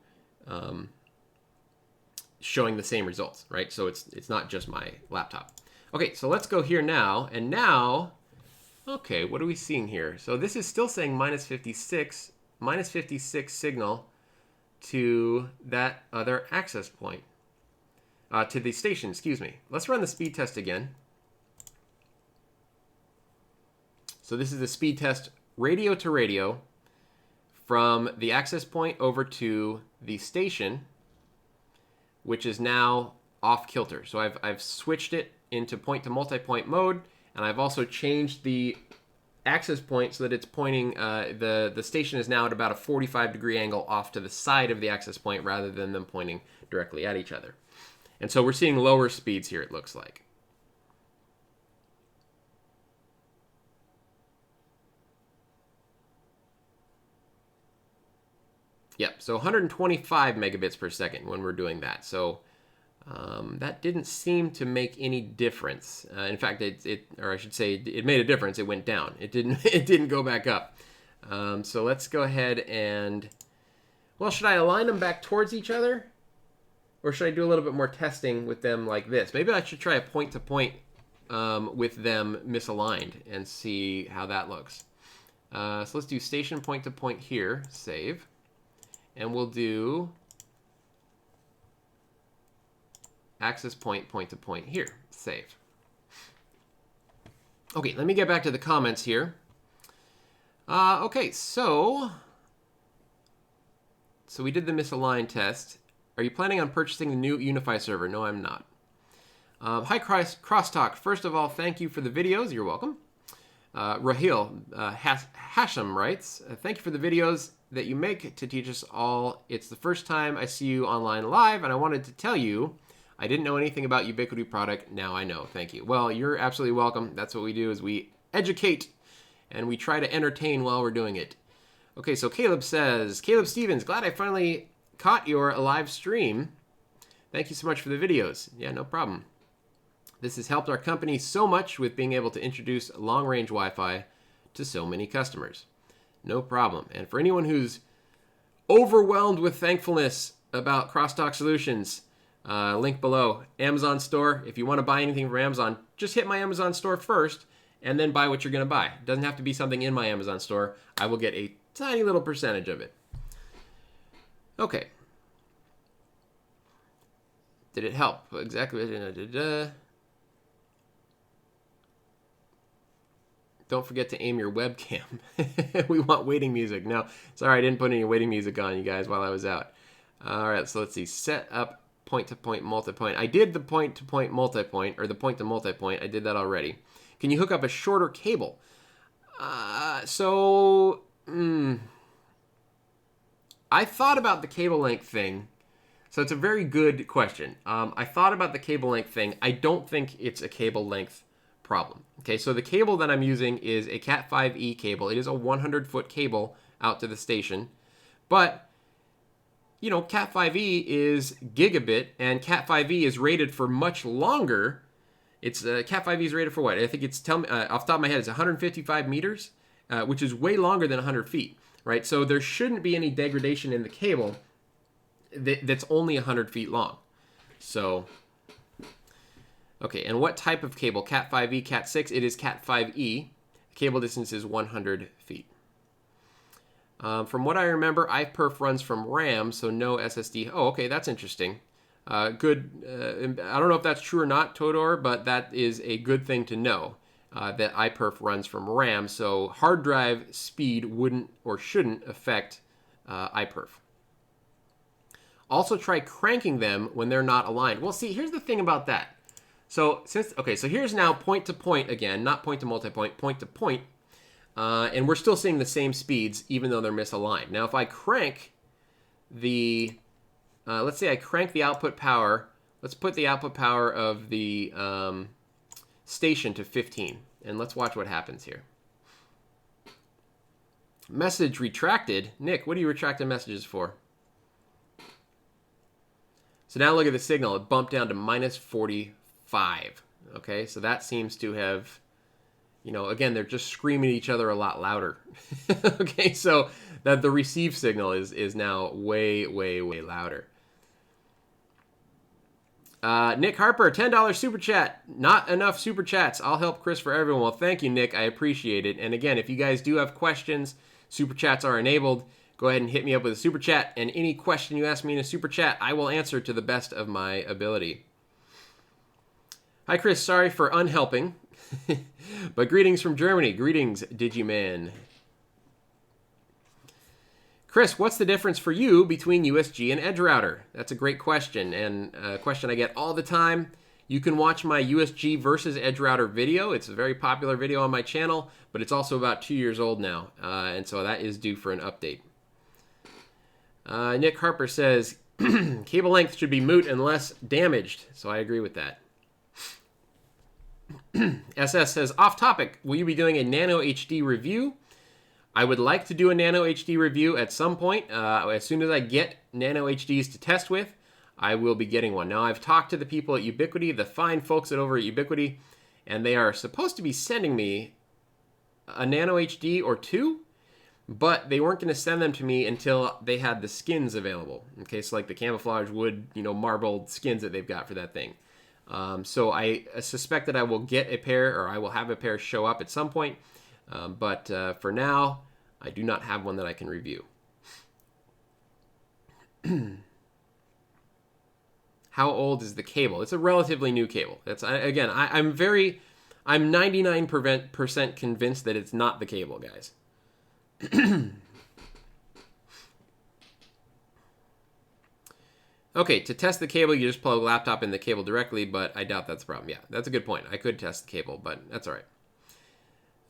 showing the same results, right? So it's not just my laptop. Okay, so let's go here now, and now. Okay, what are we seeing here? So this is still saying minus 56 signal to that other access point, to the station, excuse me. Let's run the speed test again. So this is the speed test radio to radio from the access point over to the station, which is now off kilter. So I've switched it into point to multi-point mode. And I've also changed the access point so that it's pointing, the station is now at about a 45-degree angle off to the side of the access point rather than them pointing directly at each other. And so we're seeing lower speeds here, it looks like. Yep, so 125 megabits per second when we're doing that. So that didn't seem to make any difference. In fact, or I should say, it made a difference. It went down. It didn't go back up. So let's go ahead and, well, should I align them back towards each other, or should I do a little bit more testing with them like this? Maybe I should try a point-to-point with them misaligned and see how that looks. So let's do station point-to-point here. Save, and we'll do access point point-to-point here. Save. Okay, let me get back to the comments here. Okay, so we did the misaligned test. Are you planning on purchasing the new Unify server? No, I'm not. Hi, Crosstalk. First of all, thank you for the videos. You're welcome. Rahil Hashem writes, thank you for the videos that you make to teach us all. It's the first time I see you online live, and I wanted to tell you I didn't know anything about Ubiquiti product. Now I know. Thank you. Well, you're absolutely welcome. That's what we do, is we educate, and we try to entertain while we're doing it. Okay, so Caleb says, Caleb Stevens, glad I finally caught your live stream. Thank you so much for the videos. Yeah, no problem. This has helped our company so much with being able to introduce long-range Wi-Fi to so many customers. No problem. And for anyone who's overwhelmed with thankfulness about Crosstalk Solutions, link below, Amazon store. If you want to buy anything from Amazon, just hit my Amazon store first and then buy what you're going to buy. It doesn't have to be something in my Amazon store. I will get a tiny little percentage of it. Okay. Did it help? Exactly. Don't forget to aim your webcam. We want waiting music. No, sorry, I didn't put any waiting music on, you guys, while I was out. All right, so let's see. Set up point-to-point multipoint. I did the point-to-point multipoint, or the point-to-multipoint. I did that already. Can you hook up a shorter cable? I thought about the cable length thing. So it's a very good question. I thought about the cable length thing. I don't think it's a cable length problem. Okay, so the cable that I'm using is a Cat5e cable. It is a 100-foot cable out to the station. But, you know, Cat5e is gigabit, and Cat5e is rated for much longer. It's Cat5e is rated for what? I think it's, off the top of my head, it's 155 meters, which is way longer than 100 feet, right? So there shouldn't be any degradation in the cable that's only 100 feet long. So, okay, and what type of cable? Cat5e, Cat6? It is Cat5e. Cable distance is 100 feet. From what I remember, iPerf runs from RAM, so no SSD. Oh, okay, that's interesting. Good. I don't know if that's true or not, Todor, but that is a good thing to know, that iPerf runs from RAM, so hard drive speed wouldn't or shouldn't affect iPerf. Also try cranking them when they're not aligned. Well, see, here's the thing about that. So here's now point to point again, not point to multipoint, point to point. And we're still seeing the same speeds even though they're misaligned. Now if I crank the, let's say I crank the output power, let's put the output power of the station to 15. And let's watch what happens here. Message retracted. Nick, what are you retracting messages for? So now look at the signal. It bumped down to minus 45. Okay, so that seems to have, you know, again, they're just screaming at each other a lot louder. Okay, so that the receive signal is now way, way, way louder. Nick Harper, $10 super chat. Not enough super chats. I'll help Chris for everyone. Well, thank you, Nick. I appreciate it. And again, if you guys do have questions, super chats are enabled. Go ahead and hit me up with a super chat, and any question you ask me in a super chat, I will answer to the best of my ability. Hi, Chris. Sorry for unhelping, but greetings from Germany. Greetings, Digiman. Chris, what's the difference for you between USG and Edge Router? That's a great question, and a question I get all the time. You can watch my USG versus Edge Router video. It's a very popular video on my channel, but it's also about 2 years old now, and so that is due for an update. Nick Harper says, cable length should be moot unless damaged. So I agree with that. SS says, off topic, will you be doing a Nano HD review? I would like to do a Nano HD review at some point. As soon as I get Nano HDs to test with, I will be getting one. Now, I've talked to the people at Ubiquiti, the fine folks over at Ubiquiti, and they are supposed to be sending me a Nano HD or two, but they weren't going to send them to me until they had the skins available. Okay, so like the camouflage wood, you know, marbled skins that they've got for that thing. So I suspect that I will get a pair, or I will have a pair show up at some point. But for now, I do not have one that I can review. How old is the cable? It's a relatively new cable. That's again, I'm 99% convinced that it's not the cable, guys. Okay, to test the cable, you just plug a laptop in the cable directly, but I doubt that's the problem. Yeah, that's a good point. I could test the cable, but that's all right.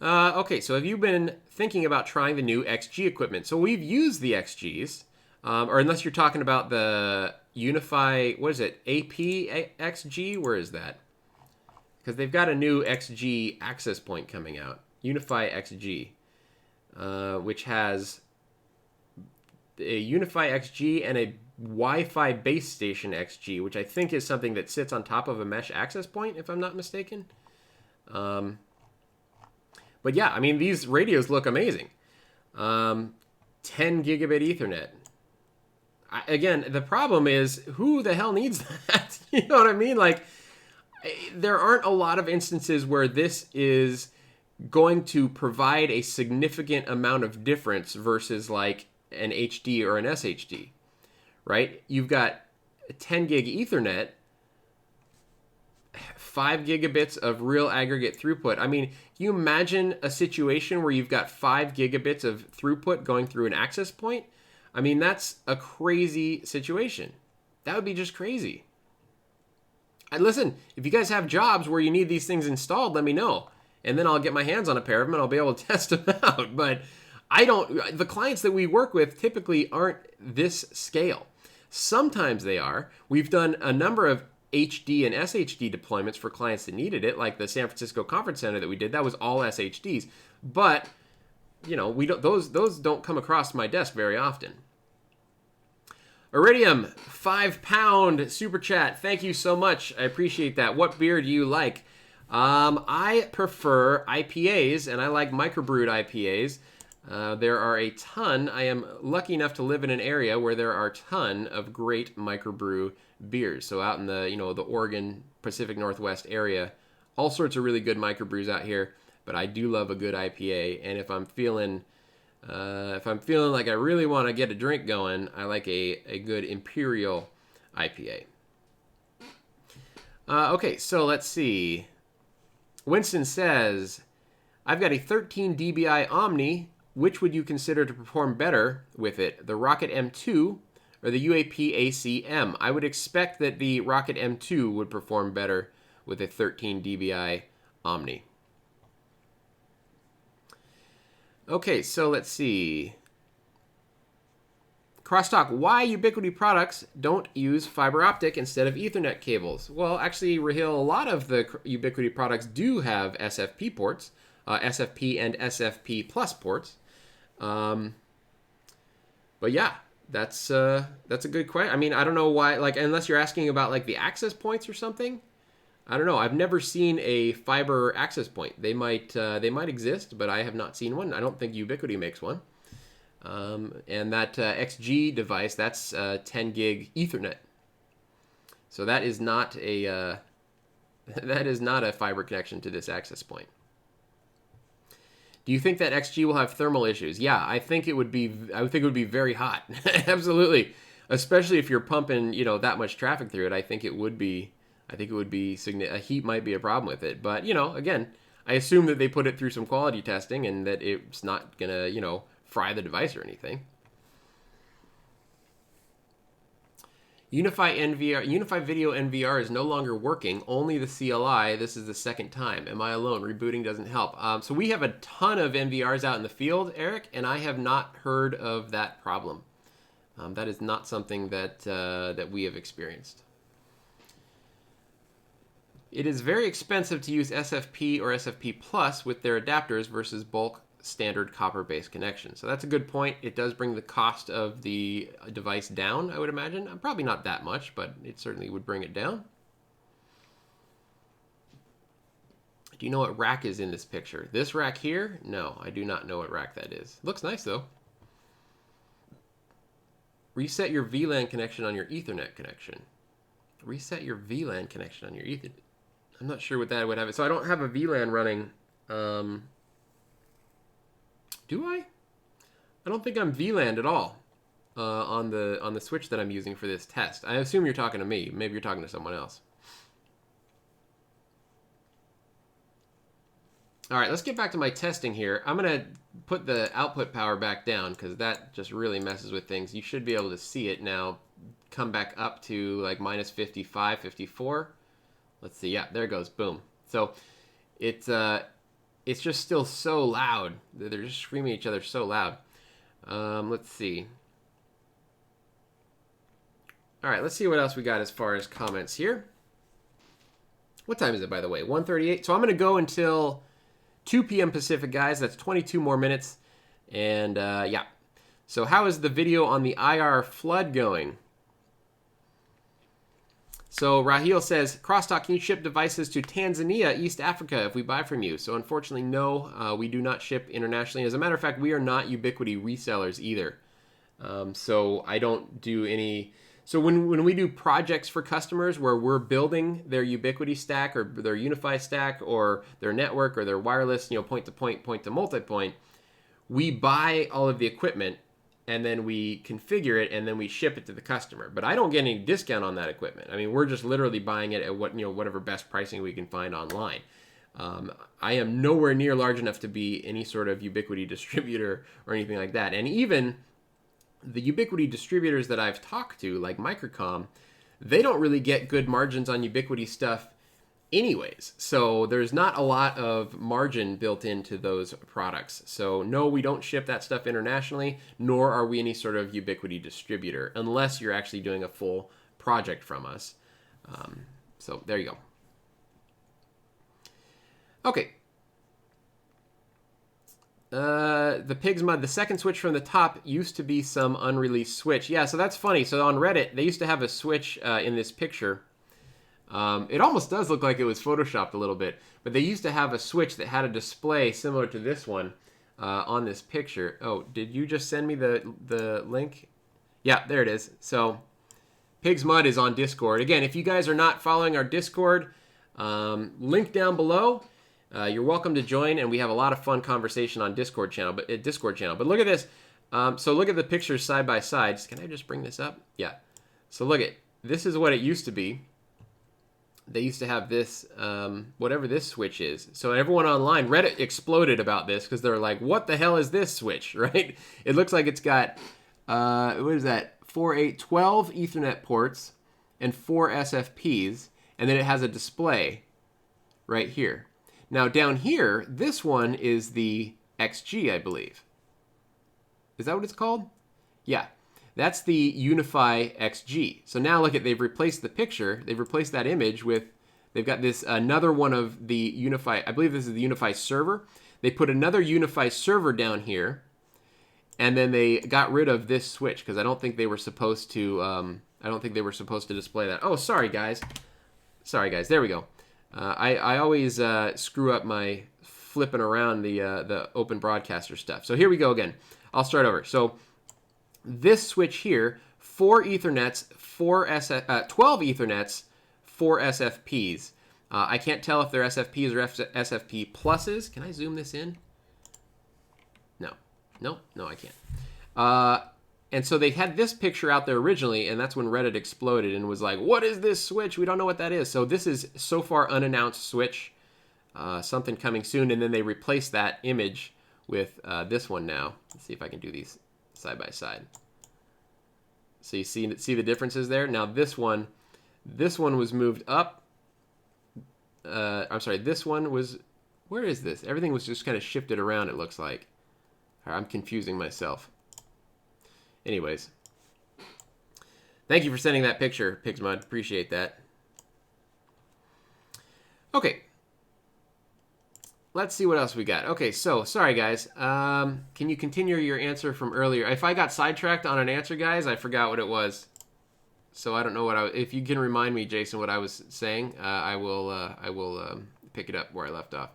Okay, so have you been thinking about trying the new XG equipment? So we've used the XGs, or unless you're talking about the Unify, what is it, AP XG? Where is that? Because they've got a new XG access point coming out, Unify XG, which has a Unify XG and a Wi-Fi base station XG, which I think is something that sits on top of a mesh access point, if I'm not mistaken. But yeah, I mean, these radios look amazing. 10 gigabit Ethernet. Again, the problem is, who the hell needs that? You know what I mean? Like, there aren't a lot of instances where this is going to provide a significant amount of difference versus like an HD or an SHD, right? You've got 10 gig Ethernet, 5 gigabits of real aggregate throughput. I mean, can you imagine a situation where you've got 5 gigabits of throughput going through an access point? I mean, that's a crazy situation. That would be just crazy. And listen, if you guys have jobs where you need these things installed, let me know. And then I'll get my hands on a pair of them and I'll be able to test them out. But the clients that we work with typically aren't this scale. Sometimes they are. We've done a number of HD and SHD deployments for clients that needed it, like the San Francisco Conference Center that we did. That was all SHDs. But, you know, those don't come across my desk very often. Iridium, £5 super chat. Thank you so much. I appreciate that. What beer do you like? I prefer IPAs, and I like microbrewed IPAs. There are a ton. I am lucky enough to live in an area where there are a ton of great microbrew beers. So out in the the Oregon Pacific Northwest area, all sorts of really good microbrews out here. But I do love a good IPA, and if I'm feeling like I really want to get a drink going, I like a good Imperial IPA. Okay, so let's see. Winston says, I've got a 13 dBi Omni. Which would you consider to perform better with it, the Rocket M2 or the UAP AC-M? I would expect that the Rocket M2 would perform better with a 13 dBi Omni. Okay, so let's see. Crosstalk, why Ubiquiti products don't use fiber optic instead of Ethernet cables? Well, actually, Rahil, a lot of the Ubiquiti products do have SFP ports, SFP and SFP plus ports. But yeah, that's a good question. I mean, I don't know why, like, unless you're asking about like the access points or something. I don't know. I've never seen a fiber access point. They might exist, but I have not seen one. I don't think Ubiquiti makes one. And that XG device, that's 10 gig Ethernet. So that is not a fiber connection to this access point. Do you think that XG will have thermal issues? Yeah, I think it would be very hot. Absolutely. Especially if you're pumping, that much traffic through it. I think it would be heat might be a problem with it. But, again, I assume that they put it through some quality testing and that it's not going to, fry the device or anything. Unify Video NVR is no longer working, only the CLI. This is the second time. Am I alone? Rebooting doesn't help. So we have a ton of NVRs out in the field, Eric, and I have not heard of that problem. That is not something that we have experienced. It is very expensive to use SFP or SFP Plus with their adapters versus bulk standard copper-based connection. So that's a good point. It does bring the cost of the device down, I would imagine. Probably not that much, but it certainly would bring it down. Do you know what rack is in this picture? This rack here? No, I do not know what rack that is. Looks nice, though. Reset your VLAN connection on your Ethernet connection. Reset your VLAN connection on your Ethernet. I'm not sure what that would have. So I don't have a VLAN running. Do I? I don't think I'm VLANed at all on the switch that I'm using for this test. I assume you're talking to me. Maybe you're talking to someone else. All right, let's get back to my testing here. I'm going to put the output power back down because that just really messes with things. You should be able to see it now come back up to like minus 55, 54. Let's see. Yeah, there it goes. Boom. So it's it's just still so loud. They're just screaming at each other so loud. Let's see. All right, let's see what else we got as far as comments here. What time is it, by the way? 1:38. So I'm going to go until 2 p.m. Pacific, guys. That's 22 more minutes. And yeah. So how is the video on the IR flood going? So Raheel says, Crosstalk, can you ship devices to Tanzania, East Africa, if we buy from you? So unfortunately, no, we do not ship internationally. As a matter of fact, we are not Ubiquiti resellers either. So I don't do any... So when we do projects for customers where we're building their Ubiquiti stack or their Unify stack or their network or their wireless, point-to-point, point-to-multipoint, we buy all of the equipment and then we configure it and then we ship it to the customer. But I don't get any discount on that equipment. I mean, we're just literally buying it at whatever best pricing we can find online. I am nowhere near large enough to be any sort of Ubiquiti distributor or anything like that. And even the Ubiquiti distributors that I've talked to, like Microcom, they don't really get good margins on Ubiquiti stuff anyways. So there's not a lot of margin built into those products. So no, we don't ship that stuff internationally, nor are we any sort of Ubiquiti distributor, unless you're actually doing a full project from us. So there you go. Okay. The Pigs Mud, the second switch from the top used to be some unreleased switch. Yeah, so that's funny. So on Reddit, they used to have a switch in this picture. It almost does look like it was photoshopped a little bit, but they used to have a switch that had a display similar to this one on this picture. Oh, did you just send me the link? Yeah, there it is. So Pigs Mud is on Discord. Again, if you guys are not following our Discord, link down below. You're welcome to join, and we have a lot of fun conversation on Discord channel. But look at this. So look at the pictures side by side. Can I just bring this up? Yeah. So look at this is what it used to be. They used to have this, whatever this switch is. So everyone online, Reddit exploded about this because they're like, what the hell is this switch, right? It looks like it's got, what is that, 12 Ethernet ports and 4 SFPs, and then it has a display right here. Now down here, this one is the XG, I believe. Is that what it's called? Yeah. That's the Unify XG. So now look at, they've replaced the picture. They've replaced that image with, they've got this, another one of the Unify, I believe this is the Unify server. They put another Unify server down here, and then they got rid of this switch because I don't think they were supposed to, display that. Oh, sorry guys. There we go. I always screw up my flipping around the open broadcaster stuff. So here we go again. I'll start over. So this switch here, 4 Ethernets, 12 Ethernets, 4 SFPs. I can't tell if they're SFPs or SFP pluses. Can I zoom this in? No, I can't. And so they had this picture out there originally, and that's when Reddit exploded and was like, what is this switch? We don't know what that is. So this is so far unannounced switch, something coming soon, and then they replaced that image with this one now. Let's see if I can do these side by side. So you see the differences there? Now this one was moved up. I'm sorry, this one was, where is this? Everything was just kind of shifted around, it looks like. I'm confusing myself. Anyways, thank you for sending that picture, Pigsmud. Appreciate that. Okay. Let's see what else we got. Okay, so, sorry guys. Can you continue your answer from earlier? If I got sidetracked on an answer, guys, I forgot what it was. So I don't know what if you can remind me, Jason, what I was saying, I will pick it up where I left off.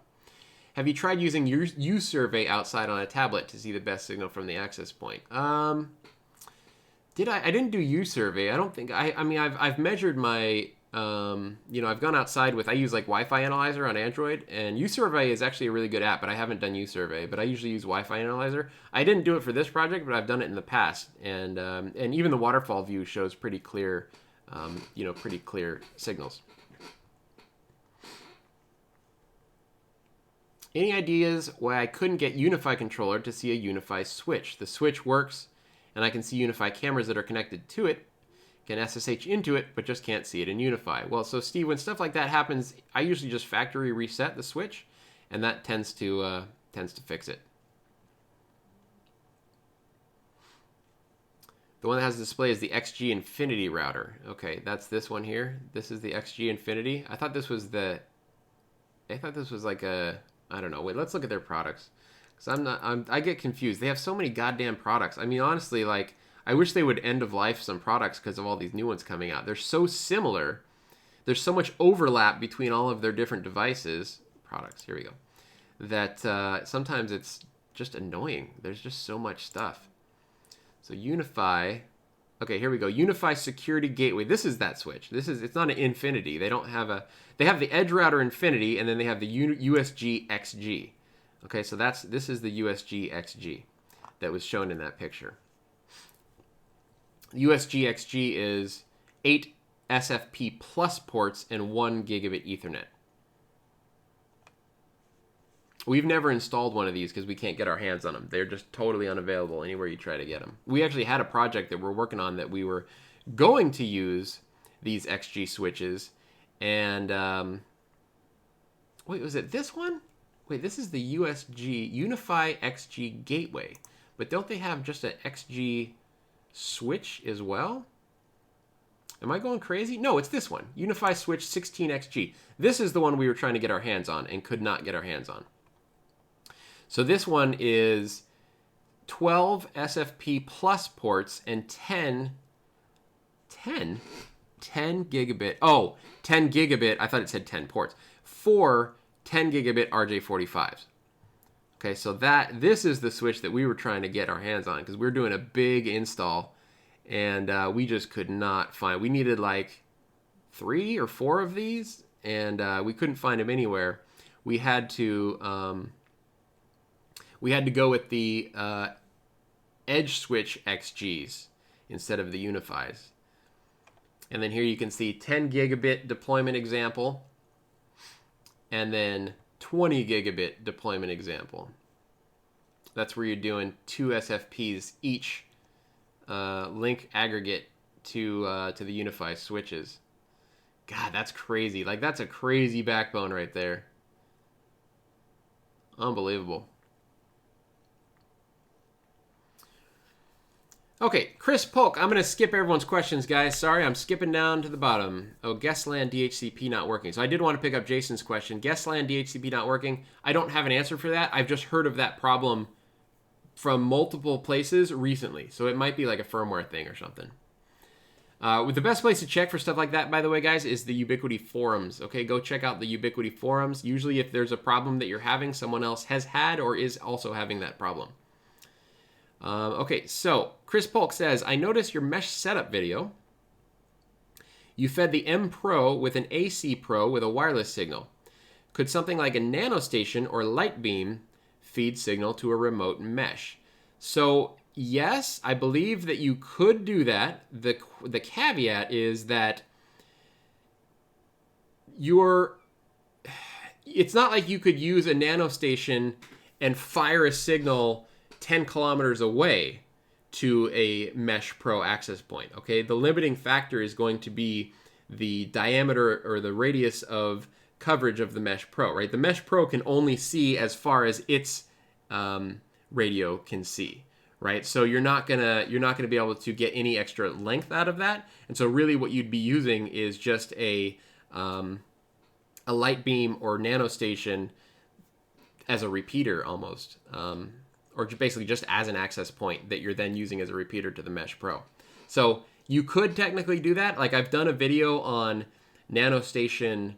Have you tried using U-Survey outside on a tablet to see the best signal from the access point? Did I? I didn't do U-Survey. I don't think I mean, I've measured my, I've gone outside with, I use like Wi-Fi Analyzer on Android, and U-Survey is actually a really good app, but I haven't done U-Survey, but I usually use Wi-Fi Analyzer. I didn't do it for this project, but I've done it in the past, and even the waterfall view shows pretty clear, pretty clear signals. Any ideas why I couldn't get Unify controller to see a Unify switch? The switch works, and I can see Unify cameras that are connected to it, can SSH into it, but just can't see it in Unify. Well, so Steve, when stuff like that happens, I usually just factory reset the switch, and that tends to fix it. The one that has the display is the XG Infinity router. Okay, that's this one here. This is the XG Infinity. I thought this was like a, I don't know. Wait, let's look at their products. Because I get confused. They have so many goddamn products. I mean, honestly, like, I wish they would end of life some products because of all these new ones coming out. They're so similar. There's so much overlap between all of their different devices. Products, here we go. That sometimes it's just annoying. There's just so much stuff. So Unify, okay, here we go. Unify Security Gateway. This is that switch. It's not an Infinity. They have the Edge Router Infinity, and then they have the USG XG. Okay, so this is the USG XG that was shown in that picture. USG XG is 8 SFP plus ports and 1 gigabit Ethernet. We've never installed one of these because we can't get our hands on them. They're just totally unavailable anywhere you try to get them. We actually had a project that we're working on that we were going to use these XG switches. And, wait, was it this one? Wait, this is the USG, Unify XG Gateway. But don't they have just an XG switch as well? Am I going crazy? No, it's this one. Unify Switch 16XG. This is the one we were trying to get our hands on and could not get our hands on. So this one is 12 SFP plus ports and 10 gigabit. Oh, 10 gigabit. I thought it said 10 ports. 4 10 gigabit RJ45s. Okay, so this is the switch that we were trying to get our hands on because we were doing a big install and we just could not find. We needed like 3 or 4 of these and we couldn't find them anywhere. We had to go with the Edge Switch XGs instead of the Unifies. And then here you can see 10 gigabit deployment example and then 20 gigabit deployment example. That's where you're doing 2 SFPs each link aggregate to the Unify switches. God, that's crazy. Like, that's a crazy backbone right there. Unbelievable. Okay, Chris Polk. I'm going to skip everyone's questions, guys. Sorry, I'm skipping down to the bottom. Oh, Guestland DHCP not working. So I did want to pick up Jason's question. Guestland DHCP not working. I don't have an answer for that. I've just heard of that problem from multiple places recently. So it might be like a firmware thing or something. The best place to check for stuff like that, by the way, guys, is the Ubiquiti forums. Okay, go check out the Ubiquiti forums. Usually if there's a problem that you're having, someone else has had or is also having that problem. Okay, so Chris Polk says, I noticed your mesh setup video. You fed the M Pro with an AC Pro with a wireless signal. Could something like a NanoStation or Lightbeam feed signal to a remote mesh? So yes, I believe that you could do that. The caveat is that it's not like you could use a NanoStation and fire a signal 10 kilometers away to a Mesh Pro access point, okay? The limiting factor is going to be the diameter or the radius of coverage of the Mesh Pro, right? The Mesh Pro can only see as far as its radio can see, right? So you're not gonna be able to get any extra length out of that. And so really what you'd be using is just a Lightbeam or NanoStation as a repeater almost. Or basically just as an access point that you're then using as a repeater to the Mesh Pro. So you could technically do that. Like I've done a video on NanoStation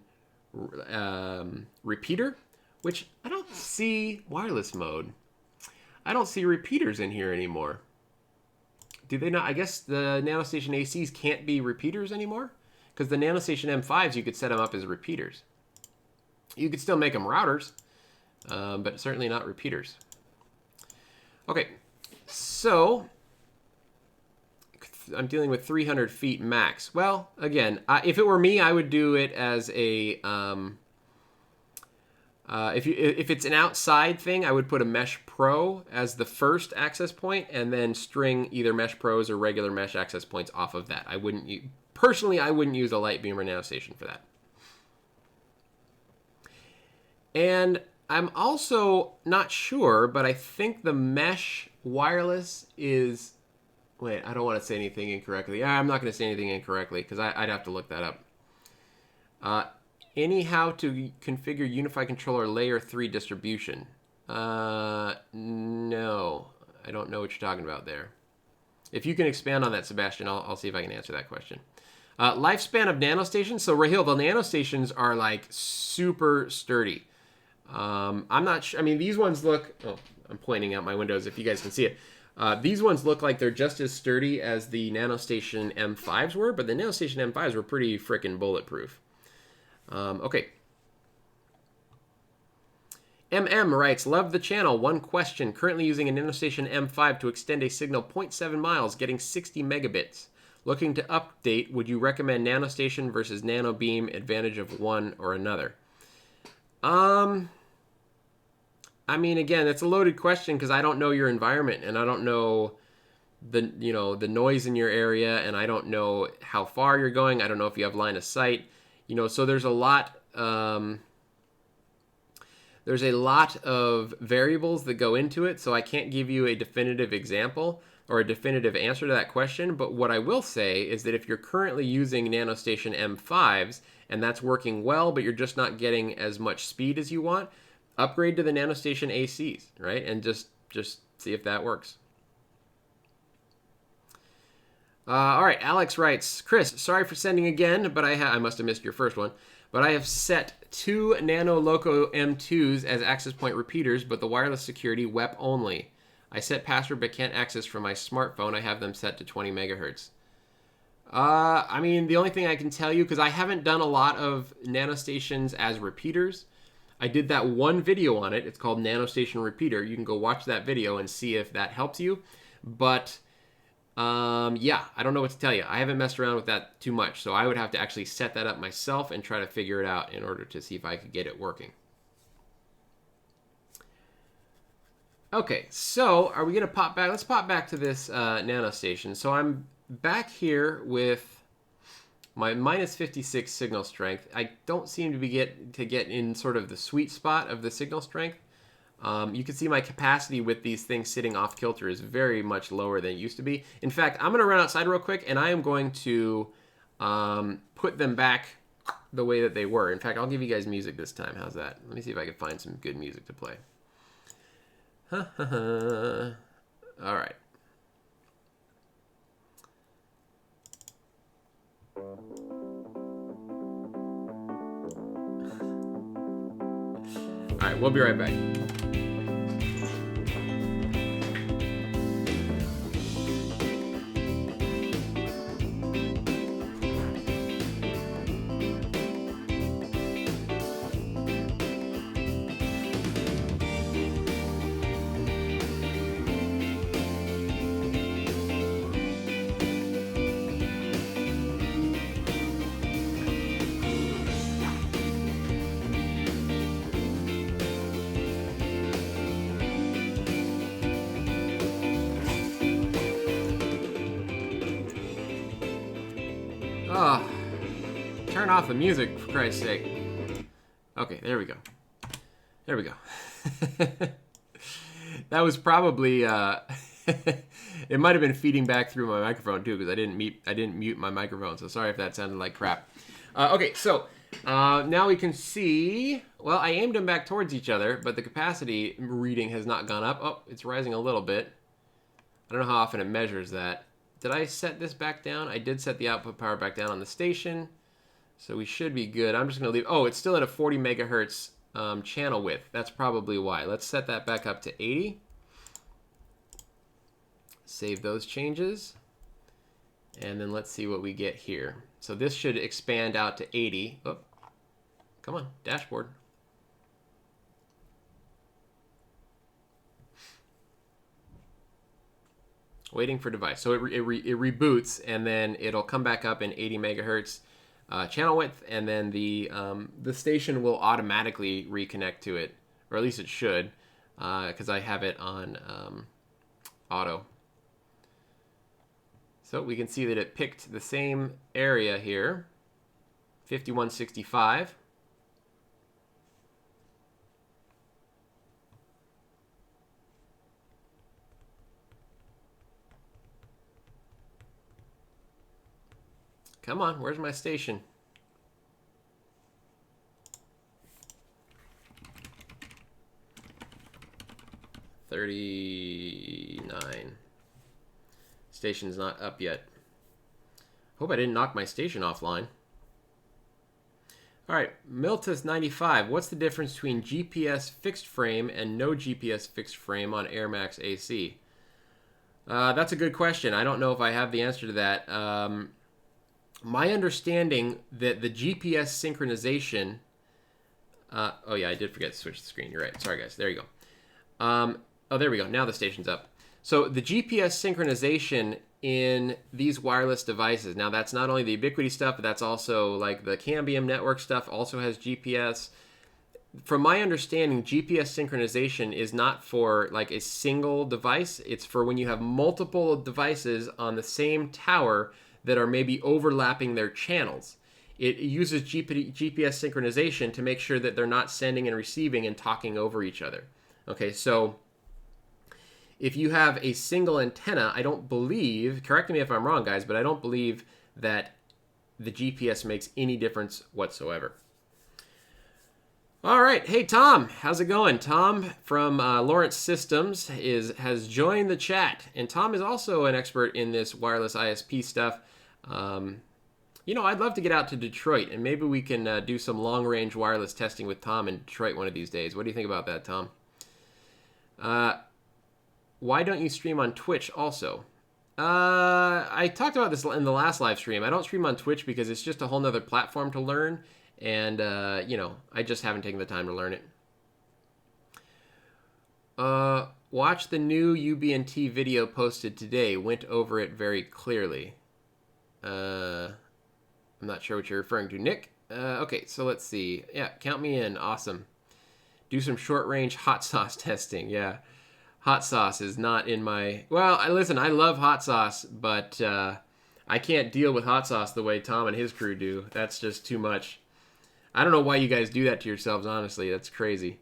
repeater, which I don't see wireless mode. I don't see repeaters in here anymore. Do they not? I guess the NanoStation ACs can't be repeaters anymore because the NanoStation M5s, you could set them up as repeaters. You could still make them routers, but certainly not repeaters. Okay, so I'm dealing with 300 feet max. Well, again, if it were me, I would do it as a if it's an outside thing, I would put a Mesh Pro as the first access point, and then string either Mesh Pros or regular Mesh access points off of that. I wouldn't personally, I wouldn't use a Lightbeam or NanoStation for that. And I'm also not sure, but I think the mesh wireless is... Wait, I don't want to say anything incorrectly. I'm not going to say anything incorrectly because I'd have to look that up. Anyhow to configure Unify controller layer 3 distribution. No. I don't know what you're talking about there. If you can expand on that, Sebastian, I'll see if I can answer that question. Lifespan of NanoStations. So, Rahil, the NanoStations are like super sturdy. I'm not sure. I mean, these ones look... Oh, I'm pointing out my windows if you guys can see it. These ones look like they're just as sturdy as the NanoStation M5s were, but the NanoStation M5s were pretty frickin' bulletproof. Okay. MM writes, love the channel. One question. Currently using a NanoStation M5 to extend a signal 0.7 miles, getting 60 megabits. Looking to update, would you recommend NanoStation versus NanoBeam, advantage of one or another? I mean, again, it's a loaded question because I don't know your environment and I don't know the noise in your area, and I don't know how far you're going. I don't know if you have line of sight. So there's a lot of variables that go into it, so I can't give you a definitive example or a definitive answer to that question. But what I will say is that if you're currently using NanoStation M5s and that's working well, but you're just not getting as much speed as you want, upgrade to the NanoStation ACs, right? And just see if that works. All right, Alex writes, Chris, sorry for sending again, but I must have missed your first one. But I have set 2 Nano Loco M2s as access point repeaters, but the wireless security WEP only. I set password but can't access from my smartphone. I have them set to 20 megahertz. I mean, the only thing I can tell you, because I haven't done a lot of NanoStations as repeaters. I did that one video on it. It's called NanoStation Repeater. You can go watch that video and see if that helps you. But... yeah, I don't know what to tell you. I haven't messed around with that too much, so I would have to actually set that up myself and try to figure it out in order to see if I could get it working. Okay, so are we going to pop back? Let's pop back to this NanoStation. So I'm back here with my minus 56 signal strength. I don't seem to be get in sort of the sweet spot of the signal strength. You can see my capacity with these things sitting off kilter is very much lower than it used to be. In fact, I'm going to run outside real quick, and I am going to put them back the way that they were. In fact, I'll give you guys music this time. How's that? Let me see if I can find some good music to play. All right. All right, we'll be right back. Oh, turn off the music, for Christ's sake. Okay, there we go. There we go. That was probably, it might have been feeding back through my microphone too, because I didn't mute my microphone, so sorry if that sounded like crap. Okay, so now we can see, well, I aimed them back towards each other, but the capacity reading has not gone up. Oh, it's rising a little bit. I don't know how often it measures that. Did I set this back down? I did set the output power back down on the station, so we should be good. I'm just going to leave... Oh, it's still at a 40 megahertz channel width. That's probably why. Let's set that back up to 80. Save those changes. And then let's see what we get here. So this should expand out to 80. Oh, come on, dashboard. Waiting for device. So it reboots, and then it'll come back up in 80 megahertz channel width, and then the station will automatically reconnect to it, or at least it should, because I have it on auto. So we can see that it picked the same area here, 5165. Come on, where's my station? $39. Station's not up yet. Hope I didn't knock my station offline. All right, Miltus95. What's the difference between GPS fixed frame and no GPS fixed frame on Air Max AC? That's a good question. I don't know if I have the answer to that. My understanding that the GPS synchronization... oh yeah, I did forget to switch the screen. You're right. Sorry, guys. There you go. Oh, there we go. Now the station's up. So the GPS synchronization in these wireless devices, now that's not only the Ubiquiti stuff, but that's also like the Cambium network stuff also has GPS. From my understanding, GPS synchronization is not for like a single device. It's for when you have multiple devices on the same tower that are maybe overlapping their channels. It uses GPS synchronization to make sure that they're not sending and receiving and talking over each other. Okay, so if you have a single antenna, I don't believe, correct me if I'm wrong, guys, but I don't believe that the GPS makes any difference whatsoever. All right, hey Tom, how's it going? Tom from Lawrence Systems has joined the chat, and Tom is also an expert in this wireless ISP stuff. You know, I'd love to get out to Detroit, and maybe we can do some long-range wireless testing with Tom in Detroit one of these days. What do you think about that, Tom? Why don't you stream on Twitch also? I talked about this in the last live stream. I don't stream on Twitch because it's just a whole nother platform to learn. And, you know, I just haven't taken the time to learn it. Watch the new UBNT video posted today. Went over it very clearly. I'm not sure what you're referring to, Nick. Okay, so let's see. Yeah, count me in. Awesome. Do some short-range hot sauce testing. Yeah. Hot sauce is not in my... Well, listen, I love hot sauce, but I can't deal with hot sauce the way Tom and his crew do. That's just too much. I don't know why you guys do that to yourselves, honestly. That's crazy.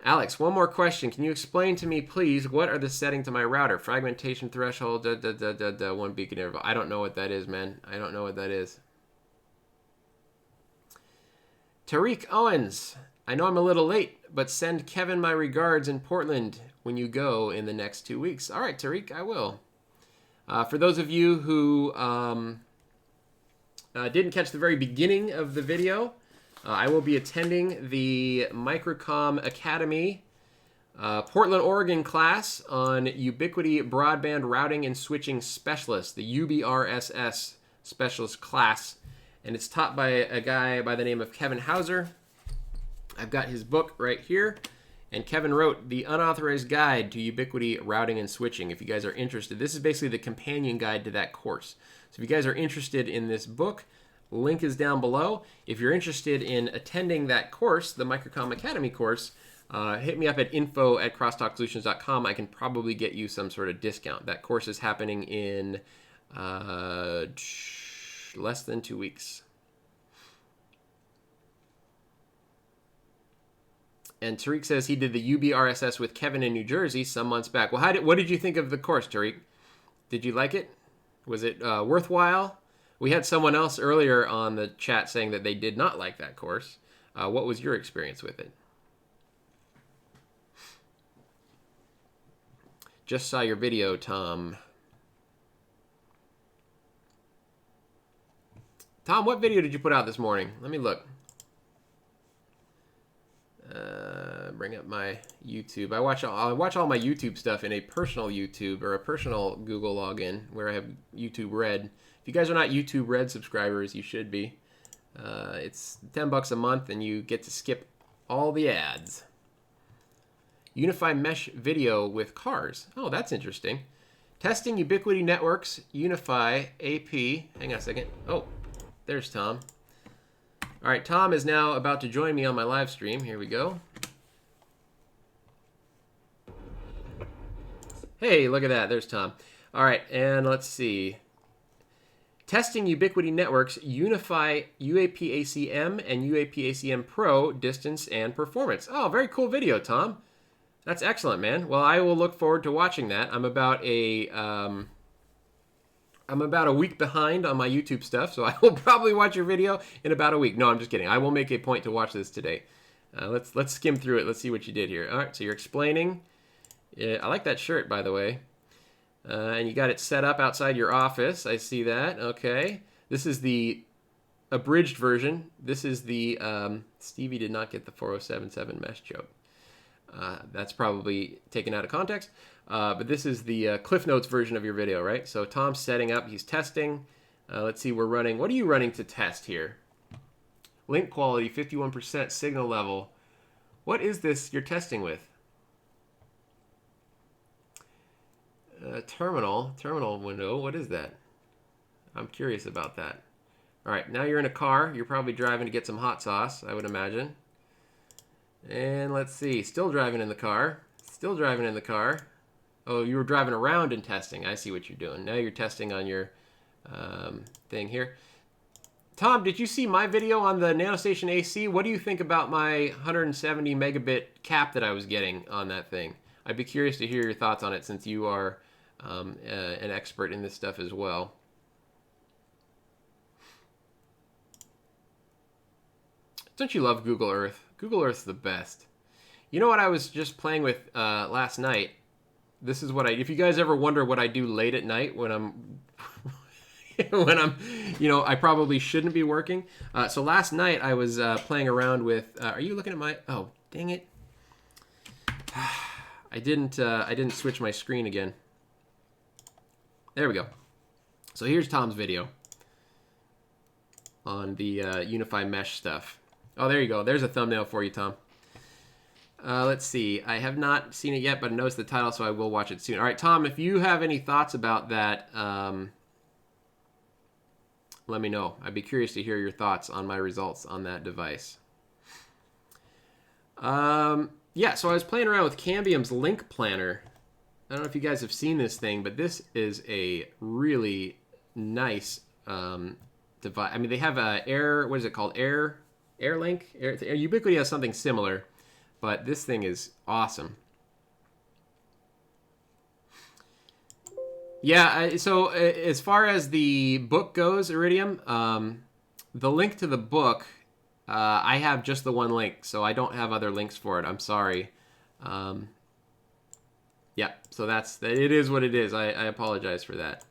Alex, one more question. Can you explain to me, please, what are the settings to my router? Fragmentation threshold, 1 beacon interval. I don't know what that is, man. I don't know what that is. Tariq Owens. I know I'm a little late, but send Kevin my regards in Portland when you go in the next 2 weeks. All right, Tariq, I will. For those of you who didn't catch the very beginning of the video, I will be attending the Microcom Academy Portland, Oregon class on Ubiquiti Broadband Routing and Switching Specialist, the UBRSS Specialist class. And it's taught by a guy by the name of Kevin Hauser. I've got his book right here, and Kevin wrote the Unauthorized Guide to Ubiquiti Routing and Switching. If you guys are interested, this is basically the companion guide to that course. So if you guys are interested in this book, link is down below. If you're interested in attending that course, the Microcom Academy course, hit me up at info@crosstalksolutions.com. I can probably get you some sort of discount. That course is happening in less than 2 weeks. And Tariq says he did the UBRSS with Kevin in New Jersey some months back. Well, what did you think of the course, Tariq? Did you like it? Was it worthwhile? We had someone else earlier on the chat saying that they did not like that course. What was your experience with it? Just saw your video, Tom. Tom, what video did you put out this morning? Let me look. Bring up my YouTube. I watch all my YouTube stuff in a personal YouTube or a personal Google login where I have YouTube Red. If you guys are not YouTube Red subscribers, you should be. It's $10 a month and you get to skip all the ads. Unify mesh video with cars. Oh, that's interesting. Testing Ubiquiti networks, Unify AP. Hang on a second. Oh, there's Tom. All right, Tom is now about to join me on my live stream. Here we go. Hey, look at that. There's Tom. All right, and let's see. Testing Ubiquiti networks, Unify UAP-ACM and UAP-ACM Pro distance and performance. Oh, very cool video, Tom. That's excellent, man. Well, I will look forward to watching that. I'm about a I'm about a week behind on my YouTube stuff, so I will probably watch your video in about a week. No, I'm just kidding. I will make a point to watch this today. Let's skim through it. Let's see what you did here. All right, so you're explaining. I like that shirt, by the way. And you got it set up outside your office. I see that. Okay. This is the abridged version. This is the Stevie did not get the 4077 mesh joke. That's probably taken out of context. But this is the Cliff Notes version of your video, right? So Tom's setting up. He's testing. Let's see. We're running. What are you running to test here? Link quality, 51% signal level. What is this you're testing with? Terminal window. What is that? I'm curious about that. All right, now you're in a car. You're probably driving to get some hot sauce, I would imagine. And let's see. Still driving in the car. Still driving in the car. Oh, you were driving around and testing. I see what you're doing. Now you're testing on your thing here. Tom, did you see my video on the NanoStation AC? What do you think about my 170 megabit cap that I was getting on that thing? I'd be curious to hear your thoughts on it since you are an expert in this stuff as well. Don't you love Google Earth? Google Earth's the best. You know what I was just playing with last night? This is what if you guys ever wonder what I do late at night when I'm when I'm, I probably shouldn't be working. So last night I was playing around with. Are you looking at my? Oh, dang it! I didn't switch my screen again. There we go. So here's Tom's video on the Unify mesh stuff. Oh, there you go. There's a thumbnail for you, Tom. Let's see. I have not seen it yet, but I noticed the title, so I will watch it soon. All right, Tom, if you have any thoughts about that. Let me know. I'd be curious to hear your thoughts on my results on that device. Yeah, so I was playing around with Cambium's Link Planner. I don't know if you guys have seen this thing, but this is a really nice device. I mean, they have a what is it called? AirLink? Ubiquiti has something similar, but this thing is awesome. Yeah, so as far as the book goes, Iridium, the link to the book, I have just the one link, so I don't have other links for it. I'm sorry. Yeah, so it is what it is. I apologize for that.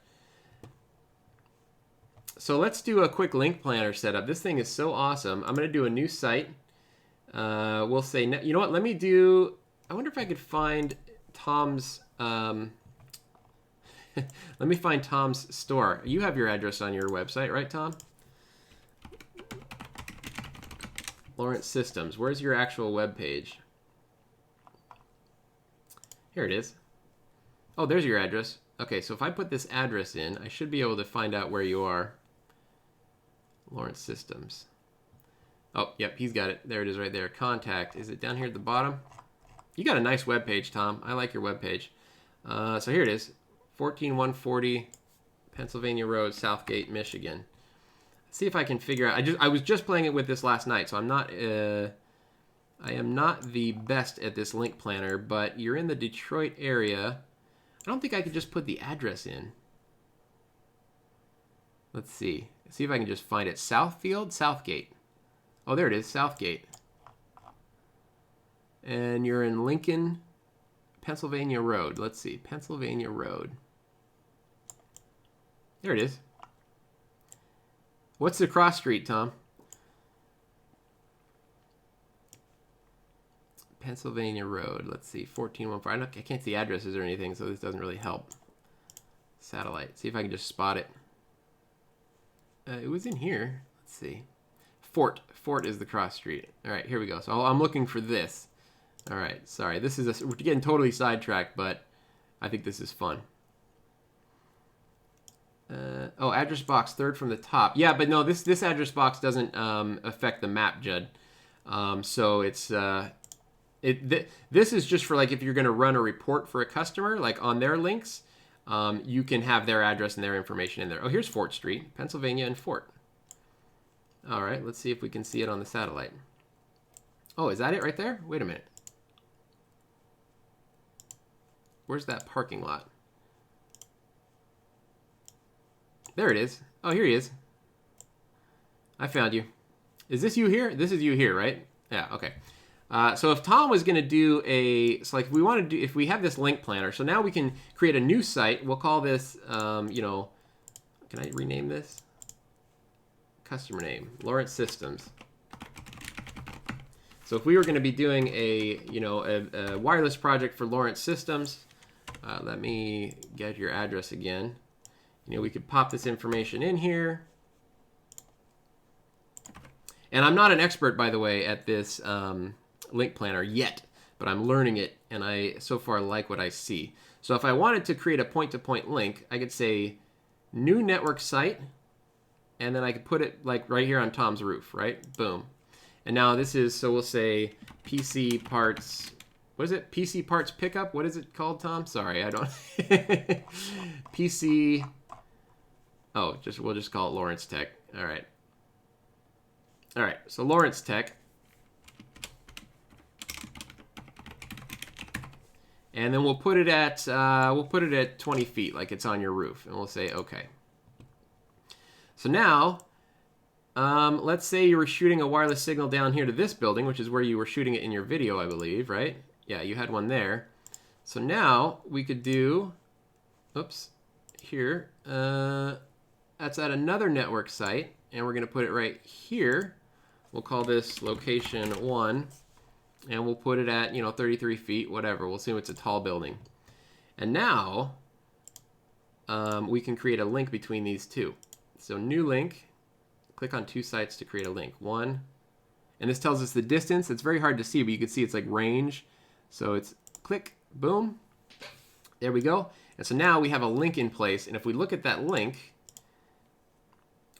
So let's do a quick link planner setup. This thing is so awesome. I'm going to do a new site. We'll say, you know what, let me do, I wonder if I could find Tom's... Let me find Tom's store. You have your address on your website, right, Tom? Lawrence Systems. Where's your actual web page? Here it is. Oh, there's your address. Okay, so if I put this address in, I should be able to find out where you are. Lawrence Systems. Oh, yep, he's got it. There it is right there. Contact. Is it down here at the bottom? You got a nice web page, Tom. I like your web page. So here it is. 14140 Pennsylvania Road, Southgate, Michigan. Let's see if I can figure out. I was just playing it with this last night, so I am not the best at this link planner, but you're in the Detroit area. I don't think I could just put the address in. Let's see. See if I can just find it. Southfield, Southgate. Oh, there it is, Southgate. And you're in Lincoln, Pennsylvania Road. Let's see, Pennsylvania Road. There it is. What's the cross street, Tom? Pennsylvania Road. Let's see, 1414. I can't see addresses or anything, so this doesn't really help. Satellite. See if I can just spot it. It was in here. Let's see. Fort. Fort is the cross street. All right, here we go. So I'm looking for this. All right, sorry. We're getting totally sidetracked, but I think this is fun. Oh, address box third from the top. Yeah, but no, this address box doesn't affect the map, Judd. So it's this is just for like if you're going to run a report for a customer, like on their links, you can have their address and their information in there. Oh, here's Fort Street, Pennsylvania and Fort. All right, let's see if we can see it on the satellite. Oh, is that it right there? Wait a minute. Where's that parking lot? There it is. Oh, here he is. I found you. Is this you here? This is you here, right? Yeah, okay. So if Tom was going to do so like if we want to do, if we have this link planner, so now we can create a new site. We'll call this, you know, can I rename this? Customer name, Lawrence Systems. So if we were going to be doing a, you know, a wireless project for Lawrence Systems, let me get your address again. You know, we could pop this information in here. And I'm not an expert, by the way, at this link planner yet, but I'm learning it, and I so far like what I see. So if I wanted to create a point-to-point link, I could say new network site, and then I could put it like right here on Tom's roof, right? Boom. And now this is, so we'll say PC parts, what is it? PC parts pickup? What is it called, Tom? Sorry, I don't. PC, oh, we'll just call it Lawrence Tech. All right. All right, so Lawrence Tech. And then we'll put it at 20 feet, like it's on your roof, and we'll say okay. So now, let's say you were shooting a wireless signal down here to this building, which is where you were shooting it in your video, I believe, right? Yeah, you had one there. So now we could do, oops, here. That's at another network site, and we're going to put it right here. We'll call this location 1, and we'll put it at, you know, 33 feet, whatever. We'll assume it's a tall building. And now we can create a link between these two. So new link, click on 2 sites to create a link. 1, and this tells us the distance. It's very hard to see, but you can see it's like range. So it's click, boom. There we go. And so now we have a link in place, and if we look at that link,